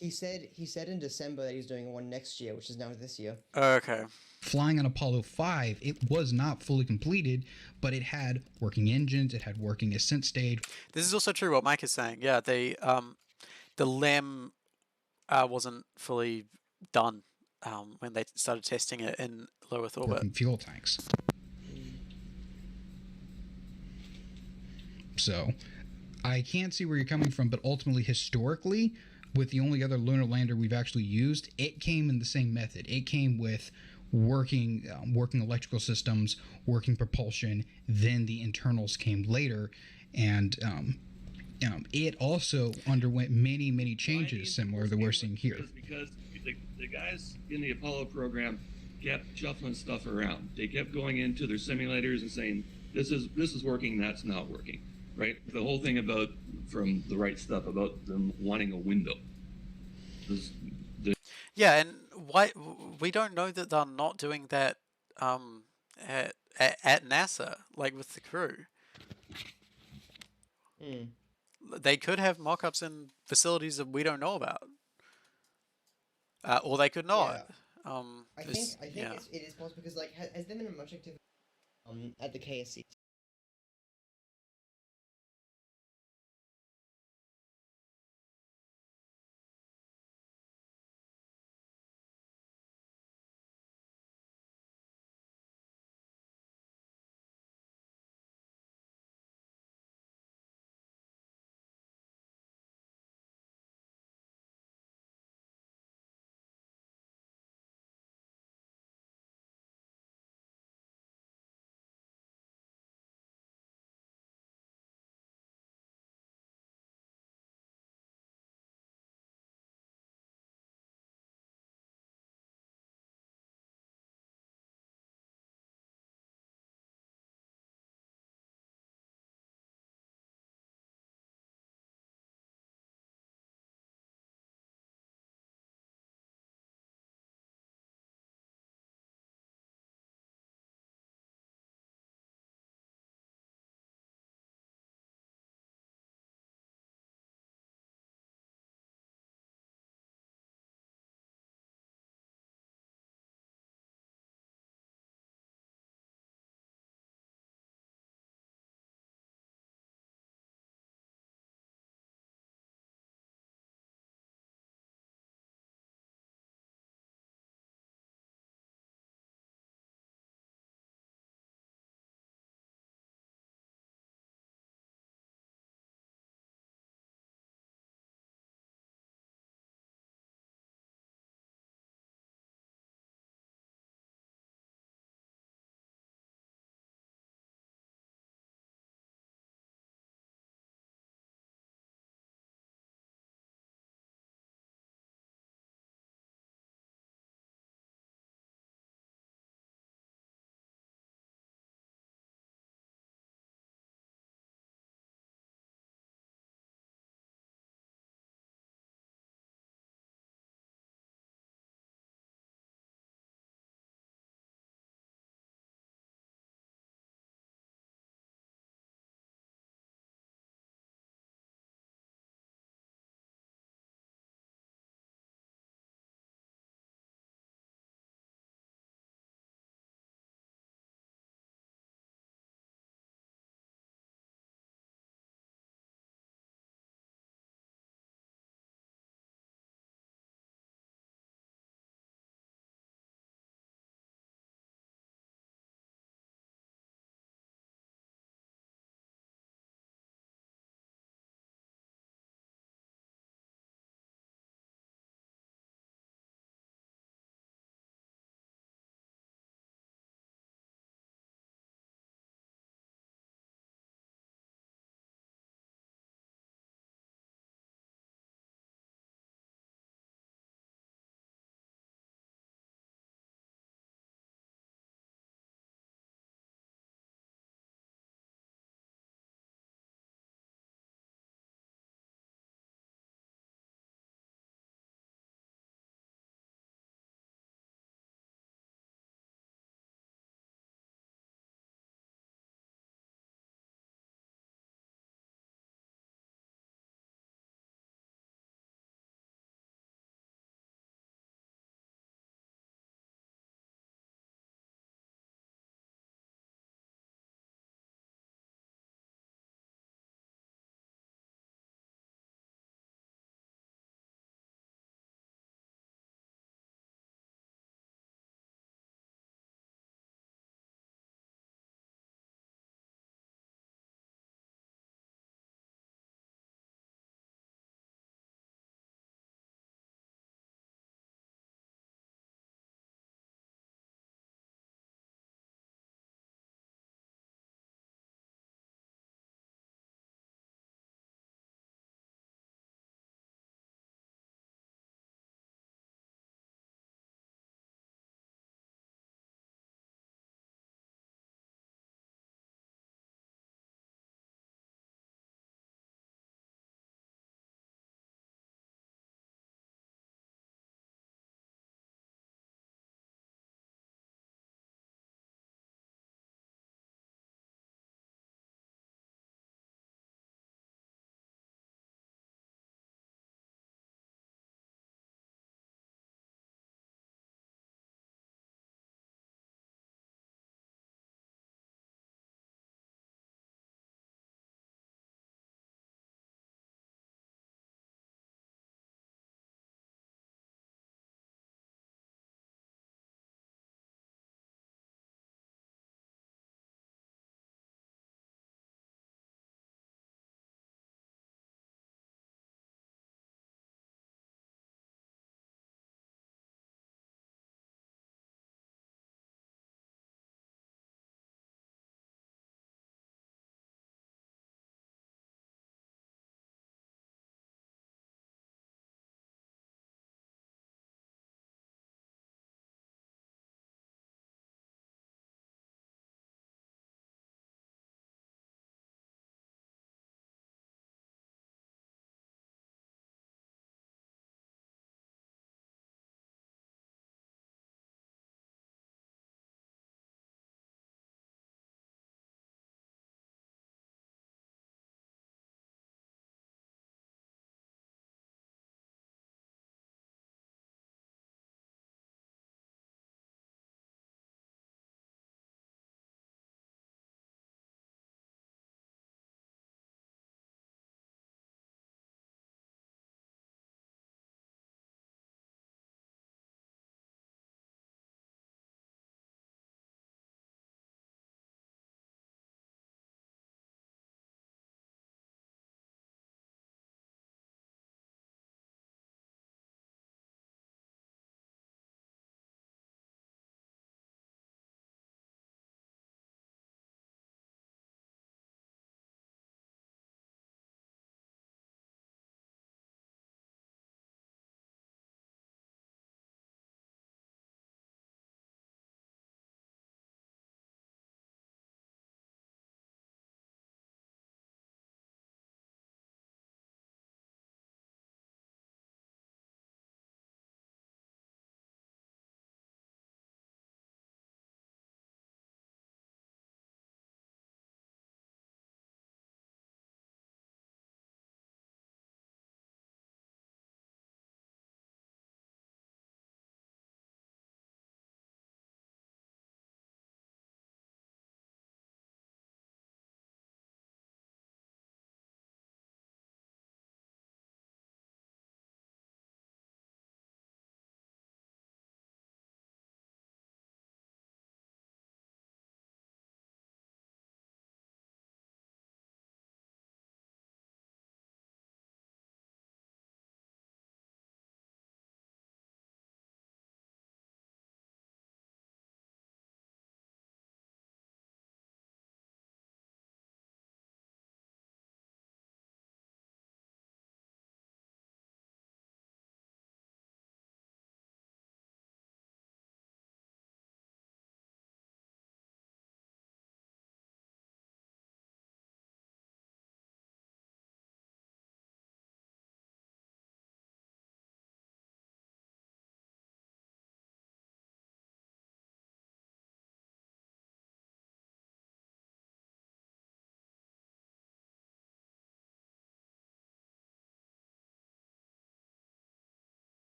He said in December that he's doing one next year, which is now this year. Okay. Flying on Apollo 5, it was not fully completed, but it had working engines, it had working ascent stage. This is also true what Mike is saying. Yeah, the LEM wasn't fully done when they started testing it in low Earth orbit. Working fuel tanks. So, I can't see where you're coming from, but ultimately, historically, with the only other lunar lander we've actually used, it came in the same method. It came with working electrical systems, working propulsion, then the internals came later, and it also underwent many changes similar to what we're seeing here. Because the guys in the Apollo program kept shuffling stuff around. They kept going into their simulators and saying, this is working, that's not working. Right? The whole thing about, from the right stuff, about them wanting a window. Yeah, and why we don't know that they're not doing that at NASA, like with the crew. They could have mock-ups in facilities that we don't know about, or they could not. Yeah. I think it is possible because like has there been much activity at the KSC